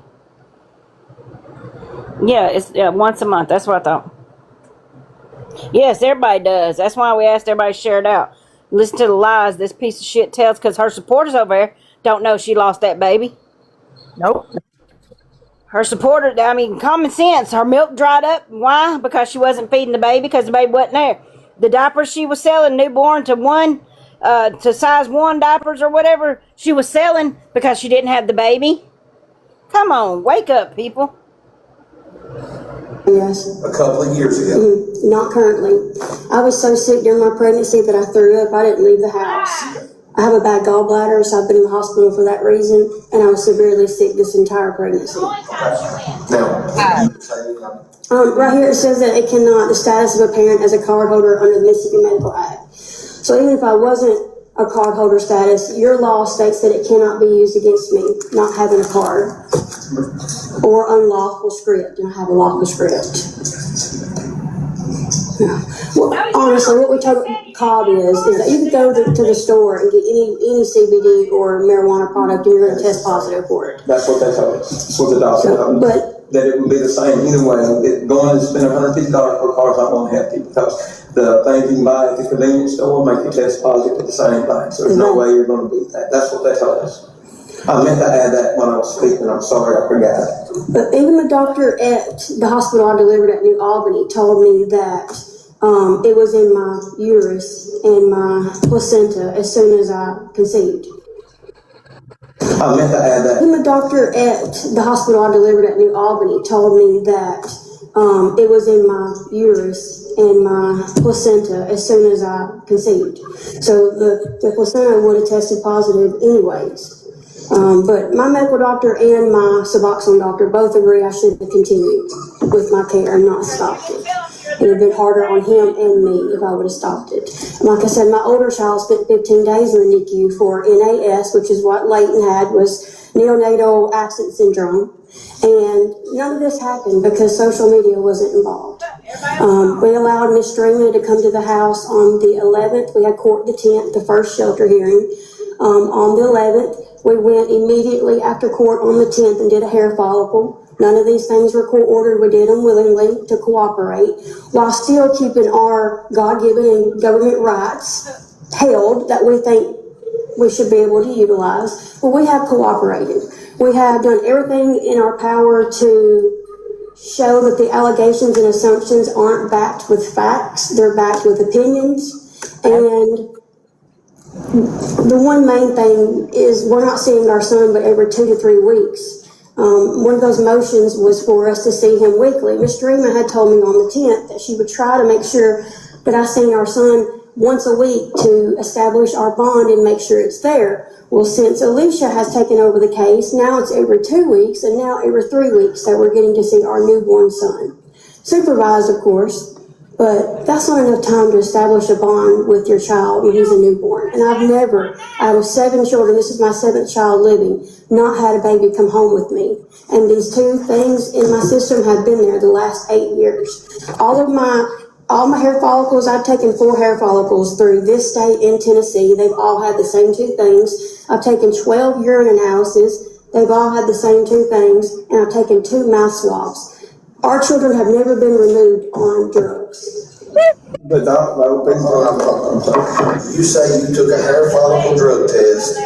A: Yeah, it's once a month. That's what I thought. Yes, everybody does. That's why we asked everybody to share it out. Listen to the lies this piece of shit tells, because her supporters over there don't know she lost that baby.
B: Nope.
A: Her supporter, I mean, common sense. Her milk dried up. Why? Because she wasn't feeding the baby, because the baby wasn't there. The diapers she was selling, newborn to size 1 diapers or whatever, she was selling because she didn't have the baby. Come on, wake up, people.
E: Yes.
C: A couple of years ago.
E: Not currently. I was so sick during my pregnancy that I threw up. I didn't leave the house. I have a bad gallbladder, so I've been in the hospital for that reason, and I was severely sick this entire pregnancy.
C: Now,
E: right here it says that it cannot, the status of a parent as a card holder under the Mississippi Medical Act. So even if I wasn't a card holder status, your law states that it cannot be used against me not having a card or unlawful script, and I have a lawful script. Yeah. Well, honestly, what we told Cobb is that you can go to the store and get any CBD or marijuana product and you're going to test positive for it.
D: That's what they told us. That's what the doctor told us. That it would be the same either way. Going to spend $150 per car is not going to help you, because the things you can buy at the convenience store make you test positive at the same thing. So there's no way you're going to beat that. That's what they told us. I meant to add that when I was speaking. I'm sorry, I forgot.
E: But even the doctor at the hospital I delivered at New Albany told me that it was in my uterus and my placenta as soon as I conceived.
D: I meant to add that.
E: Even the doctor at the hospital I delivered at New Albany told me that it was in my uterus and my placenta as soon as I conceived. So the placenta would have tested positive anyways. But my medical doctor and my Suboxone doctor both agree I should have continued with my care and not stopped it. It would have been harder on him and me if I would have stopped it. And like I said, my older child spent 15 days in the NICU for NAS, which is what Leighton had, was neonatal absence syndrome. And none of this happened because social media wasn't involved. We allowed Miss Streamer to come to the house on the 11th. We had court the 10th, the first shelter hearing. On the 11th, we went immediately after court on the 10th and did a hair follicle. None of these things were court-ordered. We did them willingly to cooperate, while still keeping our God-given and government rights held that we think we should be able to utilize. But we have cooperated. We have done everything in our power to show that the allegations and assumptions aren't backed with facts. They're backed with opinions. And the one main thing is we're not seeing our son but every 2 to 3 weeks. One of those motions was for us to see him weekly. Miss Dreamer had told me on the 10th that she would try to make sure that I seen our son once a week to establish our bond and make sure it's there. Well, since Alicia has taken over the case, now it's every 2 weeks and now every 3 weeks that we're getting to see our newborn son. Supervised, of course. But that's not enough time to establish a bond with your child when he's a newborn. And I've never, out of 7 children, this is my 7th child living, not had a baby come home with me. And these 2 things in my system have been there the last 8 years. All my hair follicles, I've taken 4 hair follicles through this state in Tennessee. They've all had the same 2 things. I've taken 12 urine analyses. They've all had the same 2 things. And I've taken 2 mouth swabs. Our children have never been removed on drugs.
D: But
C: you say you took a hair follicle drug test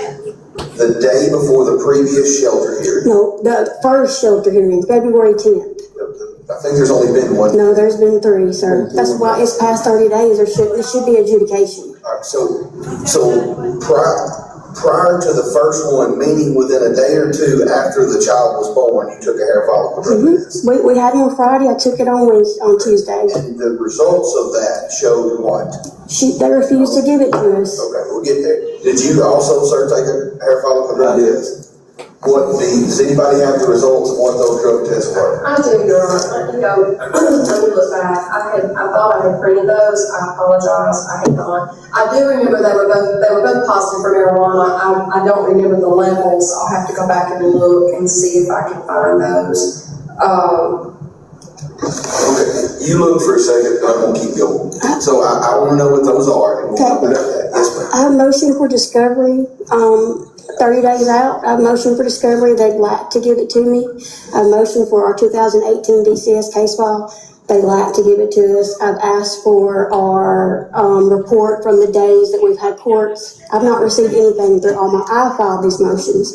C: the day before the previous shelter hearing?
E: No, the first shelter hearing, February 10th.
C: I think there's only been one.
E: No, there's been 3, sir. That's why it's past 30 days. It should be adjudication.
C: All right, so prior to the first one, meaning within a day or 2 after the child was born, you took a hair follicle drug test.
E: We had it on Friday. I took it on Tuesday.
C: And the results of that showed what?
E: They refused to give it to us.
C: Okay, we'll get there. Did you also, sir, take a hair follicle drug test? Does anybody have the results of what those drug tests were?
F: I do, Your Honor. Let me look back. I thought I had printed those. I apologize. I had not. I do remember they were both positive for marijuana. I don't remember the levels. I'll have to go back and look and see if I can find those.
C: Okay, you look for a second, I'm gonna keep going. So I wanna know what those are, and we'll talk about that. Yes, ma'am.
E: I have a motion for discovery, 30 days out. I have a motion for discovery. They'd like to give it to me. I have a motion for our 2018 DCS case file. They'd like to give it to us. I've asked for our report from the days that we've had courts. I've not received anything through all my, I filed these motions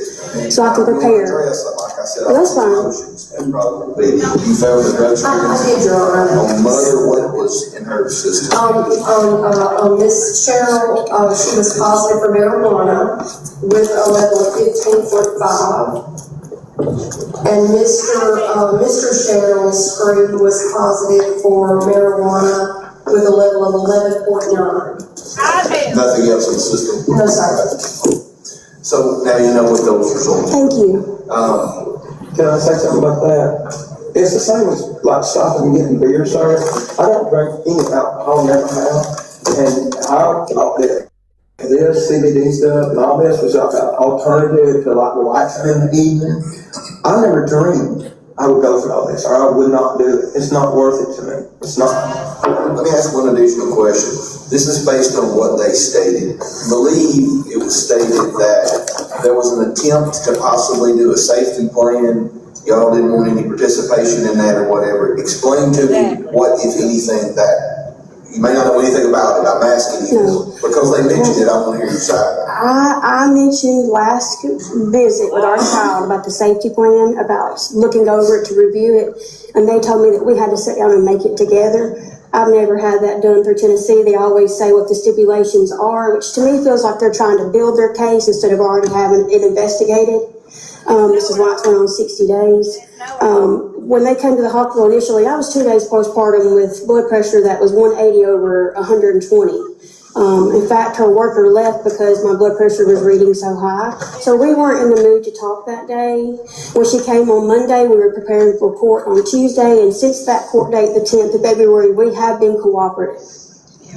E: so I can prepare.
C: Like I said,
E: That's fine.
C: motions, and probably you found the drug
F: I did, Your Honor.
C: on Mother, what was in her system?
F: On Miss Cheryl, she was positive for marijuana with a level of 15.5. And Mr. Sherrill's screen was positive for marijuana with a level of 11.9.
C: Nothing else in the system?
F: No, sir.
C: So now you know what those results are.
E: Thank you.
D: Can I say something about that? It's the same as like stopping and getting beer, sir. I don't drink any alcohol, never have. And I thought that this CBD stuff and all this was like an alternative to like relaxing in the evening. I never dreamed I would go through all this, or I would not do it. It's not worth it to me. It's not.
C: Let me ask one additional question. This is based on what they stated. I believe it was stated that there was an attempt to possibly do a safety plan. Y'all didn't want any participation in that or whatever. Explain to me what, if anything, that. You may not know anything about it. I'm asking you.
E: No.
C: Because they mentioned it, I want to hear your side.
E: I mentioned last visit with our child about the safety plan, about looking over it to review it, and they told me that we had to sit down and make it together. I've never had that done through Tennessee. They always say what the stipulations are, which to me feels like they're trying to build their case instead of already having it investigated. This is why it's went on 60 days. When they came to the hospital initially, I was 2 days postpartum with blood pressure that was 180 over 120. In fact, her worker left because my blood pressure was reading so high. So we weren't in the mood to talk that day. When she came on Monday, we were preparing for court on Tuesday, and since that court date, the 10th of February, we have been cooperative.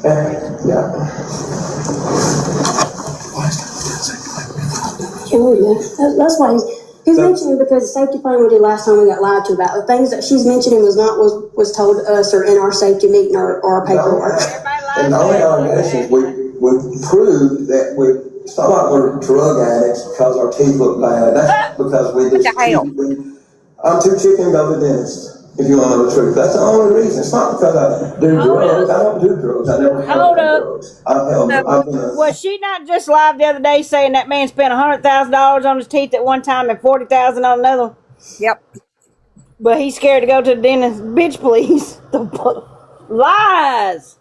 D: Yeah.
E: Oh, yeah. That's why he's mentioning, because the safety plan we did last time we got lied to about. The things that she's mentioning was told to us or in our safety meeting or our paperwork.
D: And the only allegations we proved that it's not like we're drug addicts because our teeth look bad. That's because we just I'm too chicken to go to the dentist. If you want to know the truth, that's the only reason. It's not because I do drugs. I don't do drugs. I never
A: Hold up.
D: drugs. I've been
A: Was she not just live the other day saying that man spent $100,000 on his teeth at one time and $40,000 on another?
B: Yep.
A: But he's scared to go to the dentist. Bitch, please. The lies.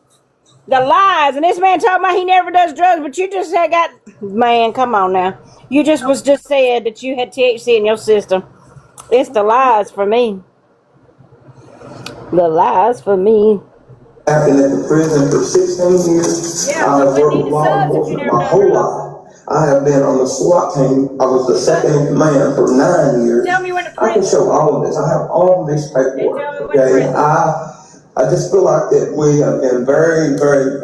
A: The lies. And this man talking about he never does drugs, but you just had man, come on now. You just said that you had THC in your system. It's the lies for me. The lies for me.
D: I've been at the prison for 16 years. I have worked with law enforcement my whole life. I have been on the SWAT team. I was the second in command for 9 years.
A: Tell me when to
D: I can show all of this. I have all of this paperwork. Okay, I just feel like that we have been very, very,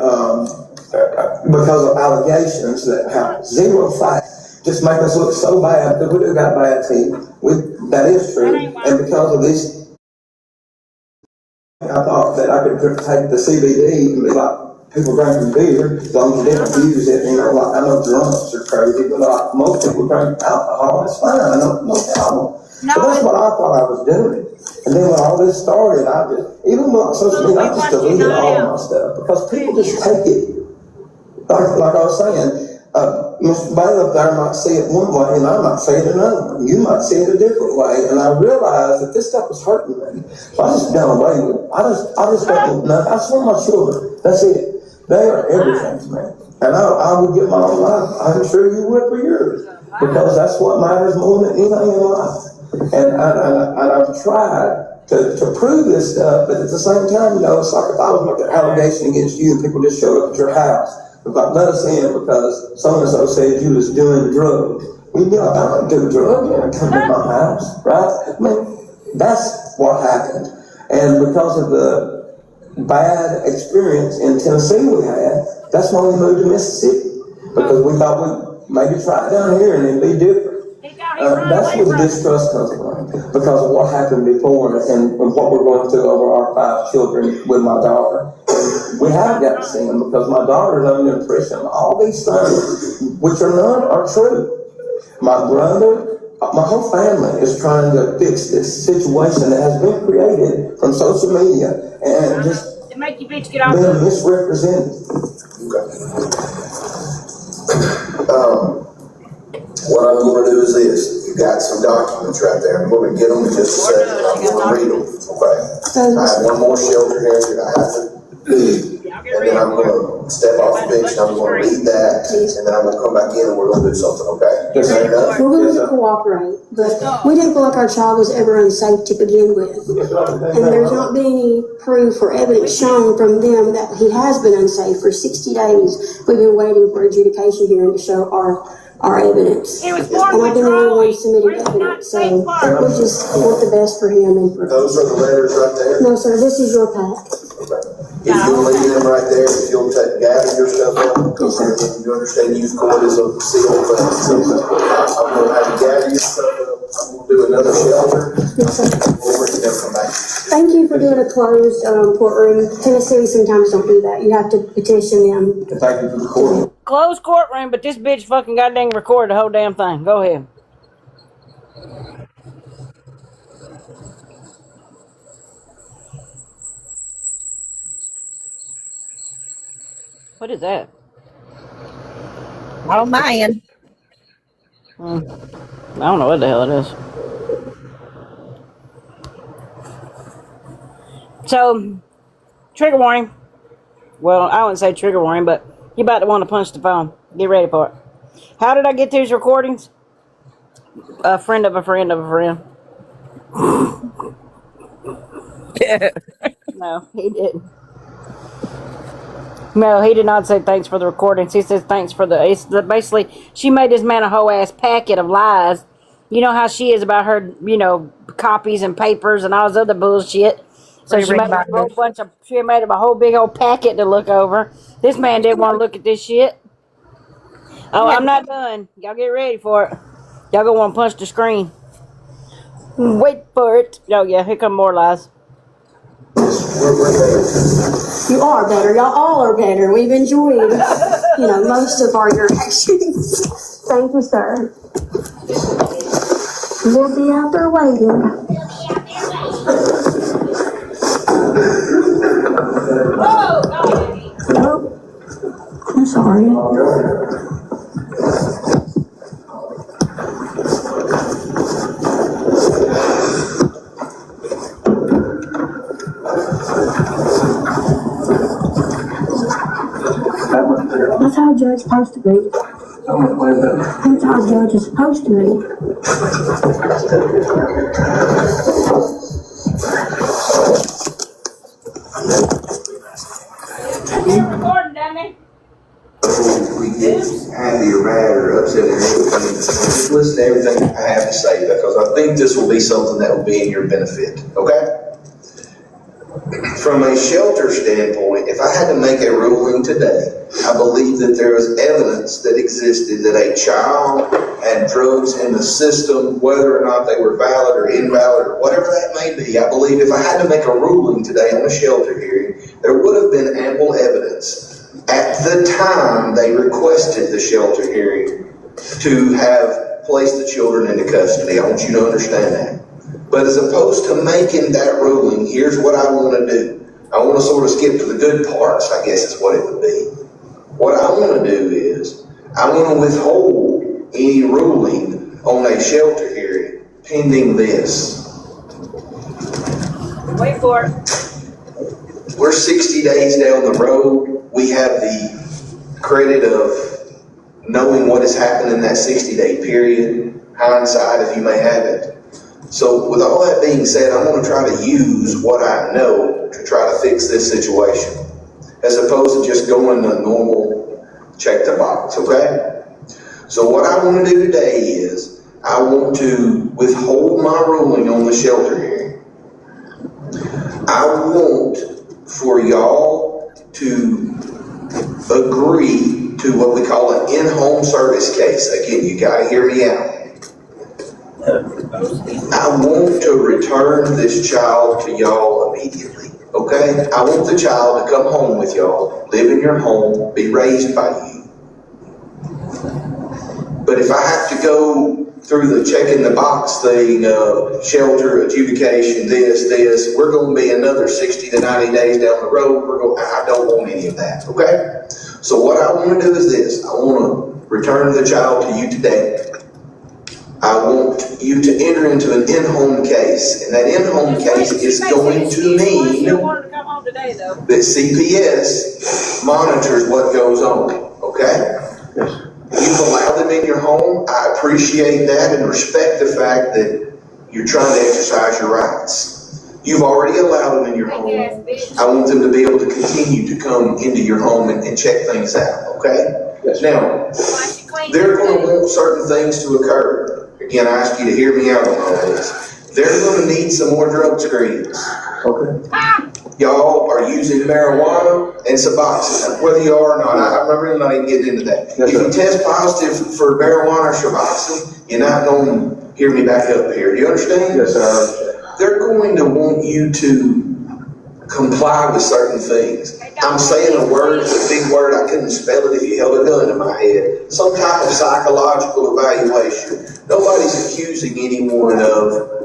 D: because of allegations that have zero facts, just make us look so bad because we do got bad teeth. That is true. And because of this, I thought that I could take the CBD and be like people drinking beer, as long as you didn't abuse it. You know, like I know drunks are crazy, but like most people drink alcohol, it's fine, no problem. But that's what I thought I was doing. And then when all this started, I just, even on social media, I just deleted all of my stuff because people just take it. Like I was saying, Mr. Bailiff there might see it one way and I might see it another one. You might see it a different way. And I realized that this stuff was hurting me. So I just done away with it. I just don't know. I just want my children. That's it. They are everything to me. And I would give my own life. I'm sure you would for yours. Because that's what matters more than anything in life. And I've tried to prove this stuff, but at the same time, you know, it's like if I was making an allegation against you and people just showed up at your house. Like, let us in because so-and-so said you was doing drugs. We'd be like, I don't do drugs, you come to my house, right? I mean, that's what happened. And because of the bad experience in Tennessee we had, that's why we moved to Mississippi. Because we thought we'd maybe try it down here and it'd be different. That's where the distrust comes from, because of what happened before and what we're going through over our 5 children with my daughter. We haven't got to see them because my daughter's under the impression all these things, which are none, are true. My brother, my whole family is trying to fix this situation that has been created from social media and just being misrepresented.
C: Okay. What I'm going to do is this. You got some documents right there. I'm going to get them in just a second. I'm going to read them. Okay. I have one more shelter here that I have to do. And then I'm going to step off the bench and I'm going to read that. And then I'm going to come back in and we're going to do something, okay?
D: Yes, sir.
E: We're willing to cooperate, but we didn't feel like our child was ever unsafe to begin with. And there's not been any proof or evidence shown from them that he has been unsafe for 60 days. We've been waiting for adjudication hearing to show our evidence. And I've been the only one submitting evidence, so we just want the best for him and for
C: Those are the letters right there?
E: No, sir, this is your pack.
C: Okay. If you'll leave them right there, if you'll gather your stuff up, because you understand youth court is a sealed thing. So I'm going to have you gather your stuff up. I'm going to do another shelter.
E: Yes, sir.
C: We'll bring them come back.
E: Thank you for doing a closed courtroom. Tennessee sometimes don't do that. You have to petition them.
D: Thank you for the court.
A: Closed courtroom, but this bitch fucking goddamn recorded the whole damn thing. Go ahead. What is that?
B: Oh, man.
A: I don't know what the hell it is. So, trigger warning. Well, I wouldn't say trigger warning, but you're about to want to punch the phone. Get ready for it. How did I get these recordings? A friend of a friend of a friend. No, he didn't. No, he did not say thanks for the recordings. He says thanks for basically, she made this man a whole ass packet of lies. You know how she is about her, copies and papers and all this other bullshit. So she made him a whole big old packet to look over. This man didn't want to look at this shit. Oh, I'm not done. Y'all get ready for it. Y'all gonna want to punch the screen. Wait for it. Oh yeah, here come more lies.
E: You are better. Y'all all are better. We've enjoyed, most of our interactions. Thank you, sir. We'll be out there waiting. Oh, I'm sorry. That's how a judge's supposed to be. That's how a judge is supposed to be.
A: You're recording, dummy.
C: We get happy or mad or upset or anything, just listen to everything I have to say, because I think this will be something that will be in your benefit, okay? From a shelter standpoint, if I had to make a ruling today, I believe that there is evidence that existed that a child had drugs in the system, whether or not they were valid or invalid or whatever that may be. I believe if I had to make a ruling today on a shelter hearing, there would have been ample evidence at the time they requested the shelter hearing to have placed the children into custody. I want you to understand that. But as opposed to making that ruling, here's what I want to do. I want to sort of skip to the good parts, I guess is what it would be. What I want to do is, I want to withhold any ruling on a shelter hearing pending this.
A: Wait for it.
C: We're 60 days down the road. We have the credit of knowing what has happened in that 60-day period. Hindsight, if you may have it. So with all that being said, I'm going to try to use what I know to try to fix this situation, as opposed to just going the normal check the box, okay? So what I want to do today is, I want to withhold my ruling on the shelter hearing. I want for y'all to agree to what we call an in-home service case. Again, you gotta hear me out. I want to return this child to y'all immediately, okay? I want the child to come home with y'all, live in your home, be raised by you. But if I have to go through the checking the box thing, shelter, adjudication, this, we're going to be another 60 to 90 days down the road. I don't want any of that, okay? So what I want to do is this. I want to return the child to you today. I want you to enter into an in-home case, and that in-home case is going to mean that CPS monitors what goes on, okay? You've allowed them in your home. I appreciate that and respect the fact that you're trying to exercise your rights. You've already allowed them in your home. I want them to be able to continue to come into your home and check things out, okay? Now, they're going to want certain things to occur. Again, I ask you to hear me out on all this. They're going to need some more drug screens.
D: Okay.
C: Y'all are using marijuana and Suboxone, whether you are or not. I'm really not even getting into that.
D: Yes,
C: if you test positive for marijuana or Suboxone, you're not going to hear me back up here. Do you understand?
D: Yes, sir.
C: They're going to want you to comply with certain things. I'm saying a word, it's a big word, I couldn't spell it if you held a gun in my head. Some type of psychological evaluation. Nobody's accusing anyone of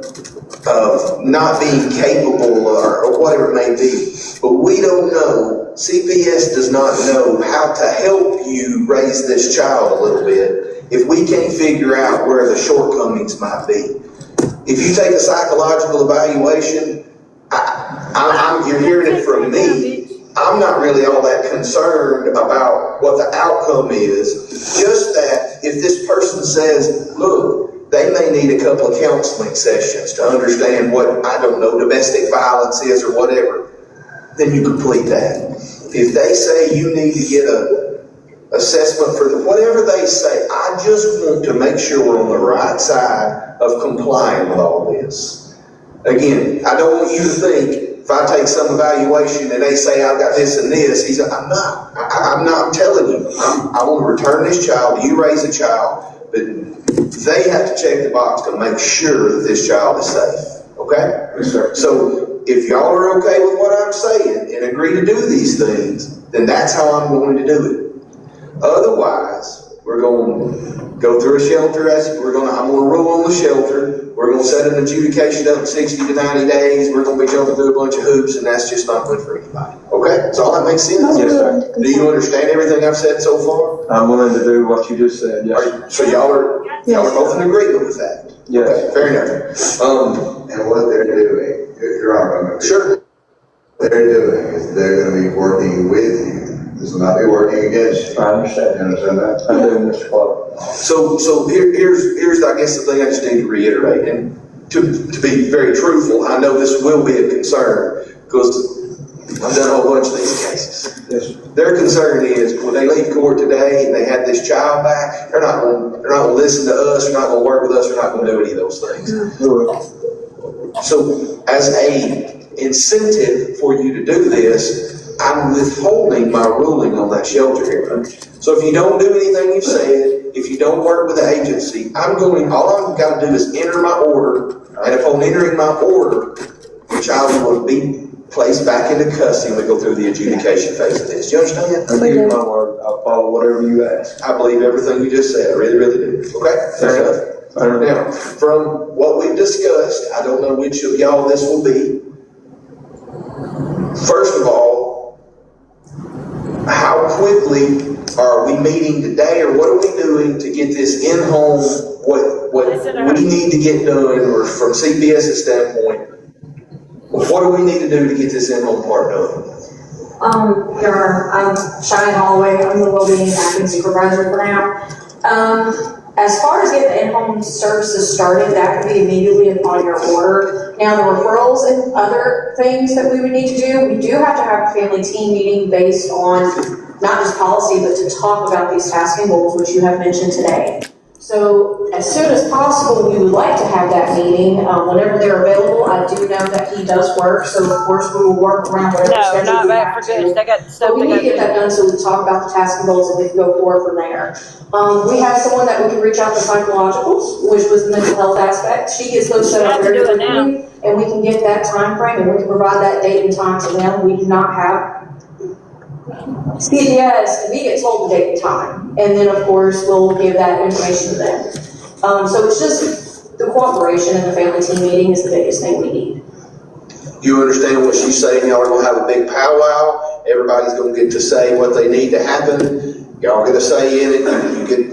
C: not being capable or whatever it may be. But we don't know, CPS does not know how to help you raise this child a little bit if we can't figure out where the shortcomings might be. If you take a psychological evaluation, you're hearing it from me. I'm not really all that concerned about what the outcome is. Just that if this person says, look, they may need a couple of counseling sessions to understand what, I don't know, domestic violence is or whatever, then you complete that. If they say you need to get a assessment for whatever they say, I just want to make sure we're on the right side of complying with all this. Again, I don't want you to think, if I take some evaluation and they say I've got this and this, I'm not. I'm not telling you. I want to return this child. You raise a child, but they have to check the box to make sure that this child is safe. Okay?
D: Yes, sir.
C: So if y'all are okay with what I'm saying and agree to do these things, then that's how I'm going to do it. Otherwise, we're going to go through a shelter. I'm going to rule on the shelter. We're going to set an adjudication up in 60 to 90 days. We're going to be jumping through a bunch of hoops, and that's just not good for anybody. Okay? Does all that make sense?
D: Yes, sir.
C: Do you understand everything I've said so far?
D: I'm willing to do what you just said. Yes.
C: So y'all are both in agreement with that?
D: Yes.
C: Okay, fair enough.
G: And what they're doing, Your Honor,
C: Sure.
G: what they're doing is they're going to be working with you. This will not be working against you.
D: I understand.
G: You understand that?
D: I do, Mr. Clark.
C: So here's I guess the thing I just need to reiterate, and to be very truthful, I know this will be a concern because I've done a whole bunch of these cases.
D: Yes.
C: Their concern is when they leave court today and they have this child back, they're not going to listen to us, they're not going to work with us, they're not going to do any of those things. So as a incentive for you to do this, I'm withholding my ruling on that shelter hearing. So if you don't do anything you've said, if you don't work with the agency, all I've got to do is enter my order, and upon entering my order, the child will be placed back into custody and we go through the adjudication phase of this. Do you understand?
D: I give you my word. I'll follow whatever you ask.
C: I believe everything you just said. I really, really do. Okay? Fair enough. Now, from what we've discussed, I don't know which of y'all this will be. First of all, how quickly are we meeting today, or what are we doing to get this in-home, what we need to get done, or from CPS's standpoint, what do we need to do to get this in-home part done?
F: Your Honor, I'm Shine Holloway. I'm the wellbeing acting supervisor for now. As far as getting the in-home services started, that could be immediately upon your order. Now, the referrals and other things that we would need to do, we do have to have a family team meeting based on not just policy, but to talk about these tasking goals, which you have mentioned today. So as soon as possible, we would like to have that meeting, whenever they're available. I do know that he does work, so of course we will work around whatever
A: No,
F: schedule
A: not
F: we
A: back
F: have
A: for good.
F: to.
A: They got stuff
F: But we
A: they
F: need
A: got
F: to get
A: to
F: that
A: do.
F: done so we can talk about the tasking goals and we can go forward from there. We have someone that we can reach out to psychologicals, which was the mental health aspect. She gets those set
A: We
F: up
A: have to
F: very
A: do it now.
F: quickly, and we can get that time frame, and we can provide that date and time to them. We do not have CPS, we get told the date and time, and then of course we'll give that information to them. So it's just the cooperation and the family team meeting is the biggest thing we need.
C: You understand what she's saying? Y'all are gonna have a big powwow. Everybody's gonna get to say what they need to happen. Y'all get a say in it.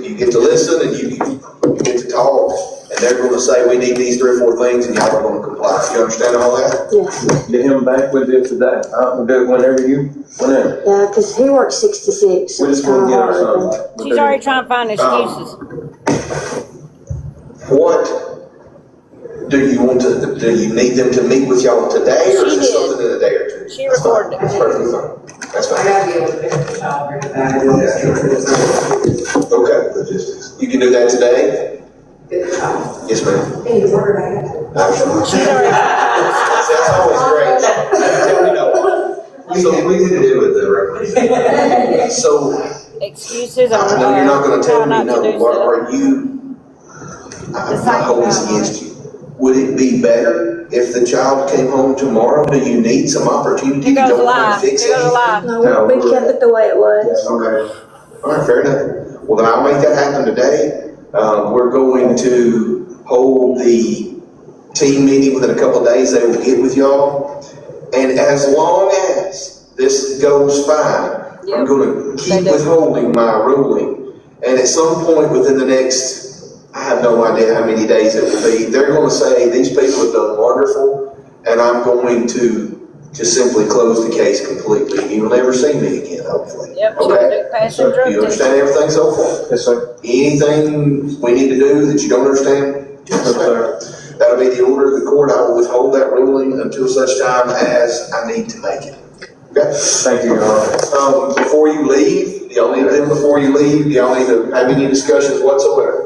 C: You get to listen and you get to talk. And they're gonna say, we need these 3 or 4 things, and y'all are gonna comply. You understand all that?
E: Yeah,
D: Get him back with it today. We'll do it whenever.
E: yeah, because he works 6 to 6.
D: We're just
E: It's
D: gonna
E: kind
D: get our
E: of
D: son
E: hard.
D: back.
A: She's already trying to find excuses.
C: What do you want to, do you need them to meet with y'all today, or is
A: She
C: this
A: did.
C: something in a day or two?
A: She
C: That's fine.
A: recorded it.
C: That's perfectly fine. That's
H: I
C: fine.
H: gotta be able to pick up the child, bring it back.
C: Okay, logistics. You can do that today?
H: Get the child.
C: Yes, ma'am.
F: Hey, it's order back.
C: I'm sure.
A: She's already
C: That's always great. Tell me no.
G: We need to do with the record.
C: So,
A: excuses on
C: I know you're not gonna tell
A: how
C: me
A: not to
C: no,
A: do
C: but
A: stuff.
C: are you, I'm not holding this against you. Would it be better if the child came home tomorrow? Do you need some opportunity to
A: Here goes
C: go
A: a
C: and
A: lie.
C: fix
A: Here goes a
C: it?
A: lie.
E: No, we kept it the way it was.
C: Okay. All right, fair enough. Well, then I'll make that happen today. We're going to hold the team meeting within a couple of days. They will get with y'all. And as long as this goes fine, I'm going to keep withholding my ruling. And at some point within the next, I have no idea how many days it will be, they're going to say, these people have done wonderful, and I'm going to just simply close the case completely. You will never see me again, hopefully.
A: Yep,
C: Okay?
A: passing drug
C: Do you
A: test.
C: understand everything so far?
D: Yes, sir.
C: Anything we need to do that you don't understand?
D: Yes, sir.
C: That'll be the order of the court. I will withhold that ruling until such time as I need to make it. Okay?
D: Thank you, Your Honor.
C: Before you leave, y'all need to have any discussions whatsoever.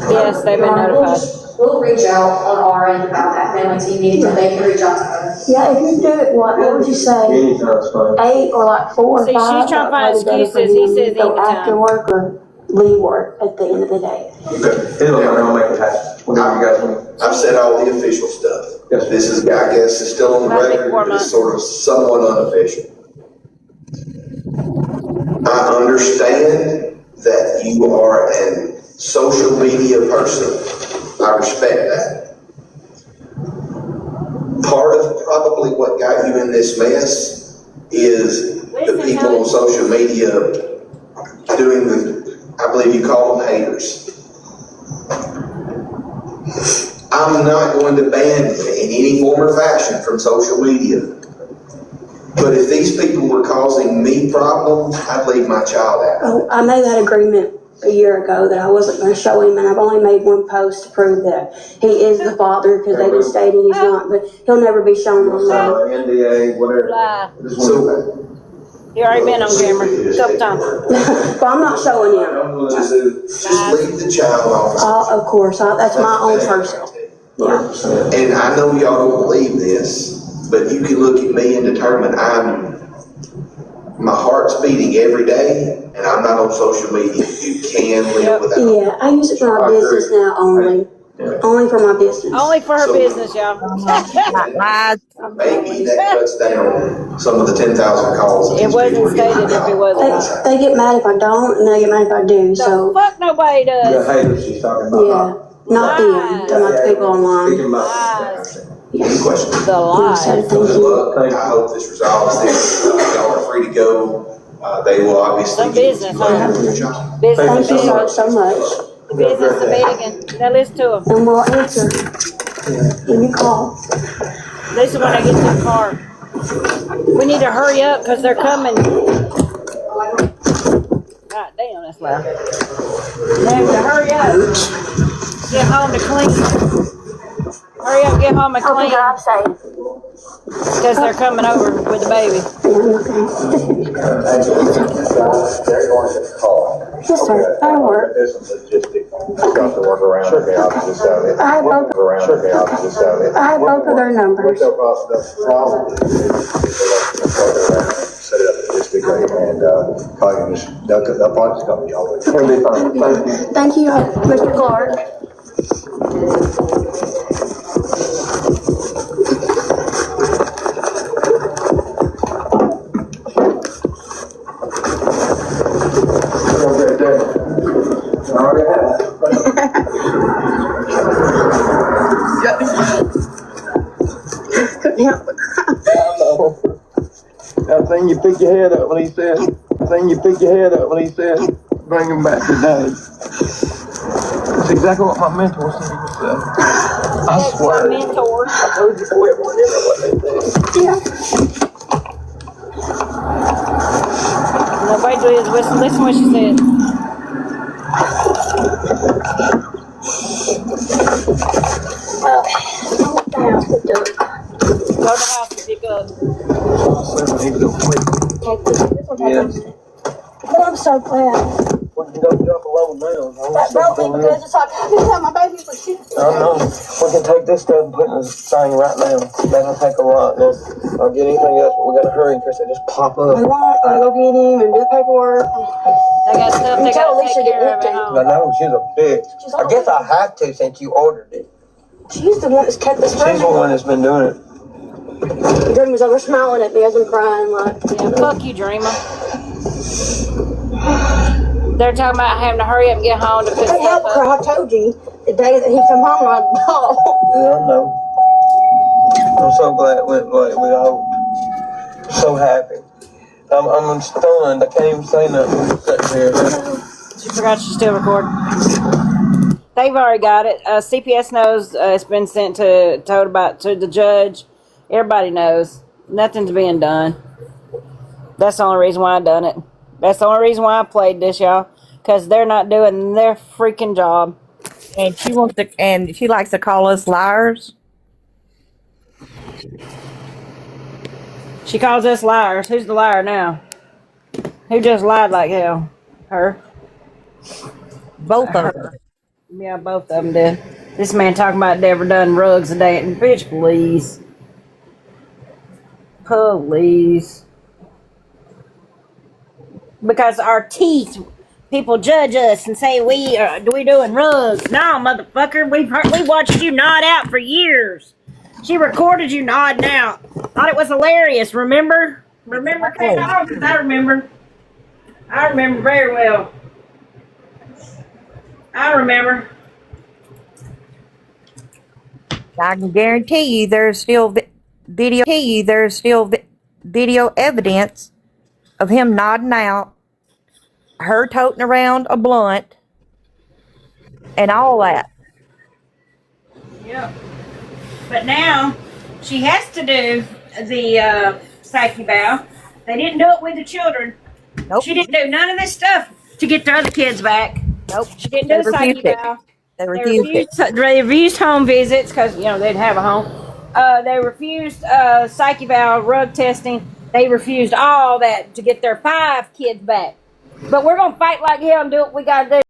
A: Yes, they've been notified.
F: We'll reach out on our end about that family team meeting, so they can reach out to us.
E: Yeah, if you do it, what would you say?
D: Anytime's fine.
E: 8 or like 4 or 5?
A: See, she's trying to find
E: That would be better for
A: excuses. He
E: him
A: says
E: to go
A: anytime.
E: after work or leave work at the end of the day.
C: Okay.
D: It'll matter, I'll make it happen. Whenever you guys want.
C: I've said all the official stuff.
D: Yes.
C: This is, I guess, is still on the
A: About
C: record,
A: 4
C: but it's
A: months.
C: sort of somewhat unofficial. I understand that you are a social media person. I respect that. Part of probably what got you in this mess is the people on social media doing I believe you call them haters. I'm not going to ban it in any form or fashion from social media. But if these people were causing me problems, I'd leave my child out.
E: Oh, I made that agreement a year ago that I wasn't going to show him, and I've only made one post to prove that he is the father because they've been stating he's not, but he'll never be shown online.
D: NDA, whatever.
A: Lie.
D: Just want
A: You already been on camera a couple times.
E: But I'm not showing him.
C: Just leave the child off.
E: Of course, that's my own personal. Yeah.
C: And I know y'all don't believe this, but you can look at me and determine my heart's beating every day, and I'm not on social media. You can live without me.
E: Yeah, I use it for my business now only. Only for my business.
A: Only for her business, y'all.
C: Maybe that cuts down some of the 10,000 calls. that
A: It
C: these
A: wasn't
C: people are getting
A: stated if
C: now.
A: it wasn't.
E: They get mad if I don't, and they get mad if I do,
A: The
E: so,
A: fuck nobody
D: The
A: does.
D: haters she's talking about.
E: yeah. Not them, talking about the people online.
D: Speaking about.
A: Lies.
C: Any questions?
A: The lies.
E: So, thank
C: Good
E: you.
C: luck. I hope this resolves this. Y'all are free to go. They will obviously.
A: Some business, huh?
C: huh?
A: Business
E: Thank
A: to
E: you
A: big.
E: so much,
A: Business to big, and now listen to them.
E: and we'll answer when you call.
A: Listen when I get to the car. We need to hurry up because they're coming. God damn, that's loud. Now, hurry up. Get home to clean. Hurry up, get home and clean.
E: Drive safe.
A: Because they're coming over with the baby.
I: They're going to call.
E: Yes, sir. That'll work.
I: There's some logistics stuff to work around. Okay, I'll just have it.
E: I have both.
I: Okay, I'll just have it.
E: I have both of their numbers.
I: The problem is set it up logistically and call you. They'll probably just call me all the way.
D: It'll be fine. Thank you.
E: Thank you, Mr. Clark. Couldn't help it.
D: I think you pick your head up when he said, bring him back to Dad. That's exactly what my mentor said he would say. I swear.
A: My mentor.
D: I told you before, everyone didn't know what they said.
E: Yeah.
A: Nobody do is listen to what she said. Go to the house and pick up.
E: But I'm so glad.
D: We can go jump a load now.
E: That broke me because it's like, I've been telling my baby for shit.
D: I know. We can take this stuff and put in this thing right now. That'll take a lot. Now, I'll get anything else, but we gotta hurry in case they just pop up.
E: I want to go get him and do the paperwork.
A: They got stuff they
E: Tell
A: got to
E: Alicia
A: take
E: to
A: care of
E: get
A: at
E: empty.
D: I
A: home.
D: know, she's a bitch. I guess I have to since you ordered it.
E: She's the one that's kept this
D: She's the one that's been doing it.
E: Dream was over smiling at me as I'm crying, like,
A: Yeah, fuck you, Dreamer. They're talking about having to hurry up and get home to pick
E: I helped
A: stuff
E: her.
A: up.
E: I told you the day that he come home, I bawled.
D: Yeah, I know. I'm so glad it went like we all so happy. I'm stunned. I can't even say nothing sitting here.
A: She forgot she's still recording. They've already got it. CPS knows it's been sent to the judge. Everybody knows. Nothing's being done. That's the only reason why I done it. That's the only reason why I played this, y'all. Because they're not doing their freaking job.
B: And she likes to call us liars.
A: She calls us liars. Who's the liar now? Who just lied like hell? Her.
B: Both of them.
A: Yeah, both of them did. This man talking about never done rugs a day. And bitch, please. Please. Because our teeth, people judge us and say we're doing rugs. No, motherfucker, we watched you nod out for years. She recorded you nodding out. Thought it was hilarious. Remember? Remember, Kate? I remember. I remember very well. I remember.
B: I can guarantee you there's still video evidence of him nodding out, her toting around a blunt, and all that.
A: Yep. But now she has to do the psyche bow. They didn't do it with the children.
B: Nope.
A: She didn't do none of this stuff to get the other kids back.
B: Nope.
A: She didn't do the psyche
B: refused it.
A: bow.
B: They refused it.
A: They refused home visits because, you know, they didn't have a home. They refused psyche bow, rug testing. They refused all that to get their 5 kids back. But we're going to fight like hell and do what we got to do.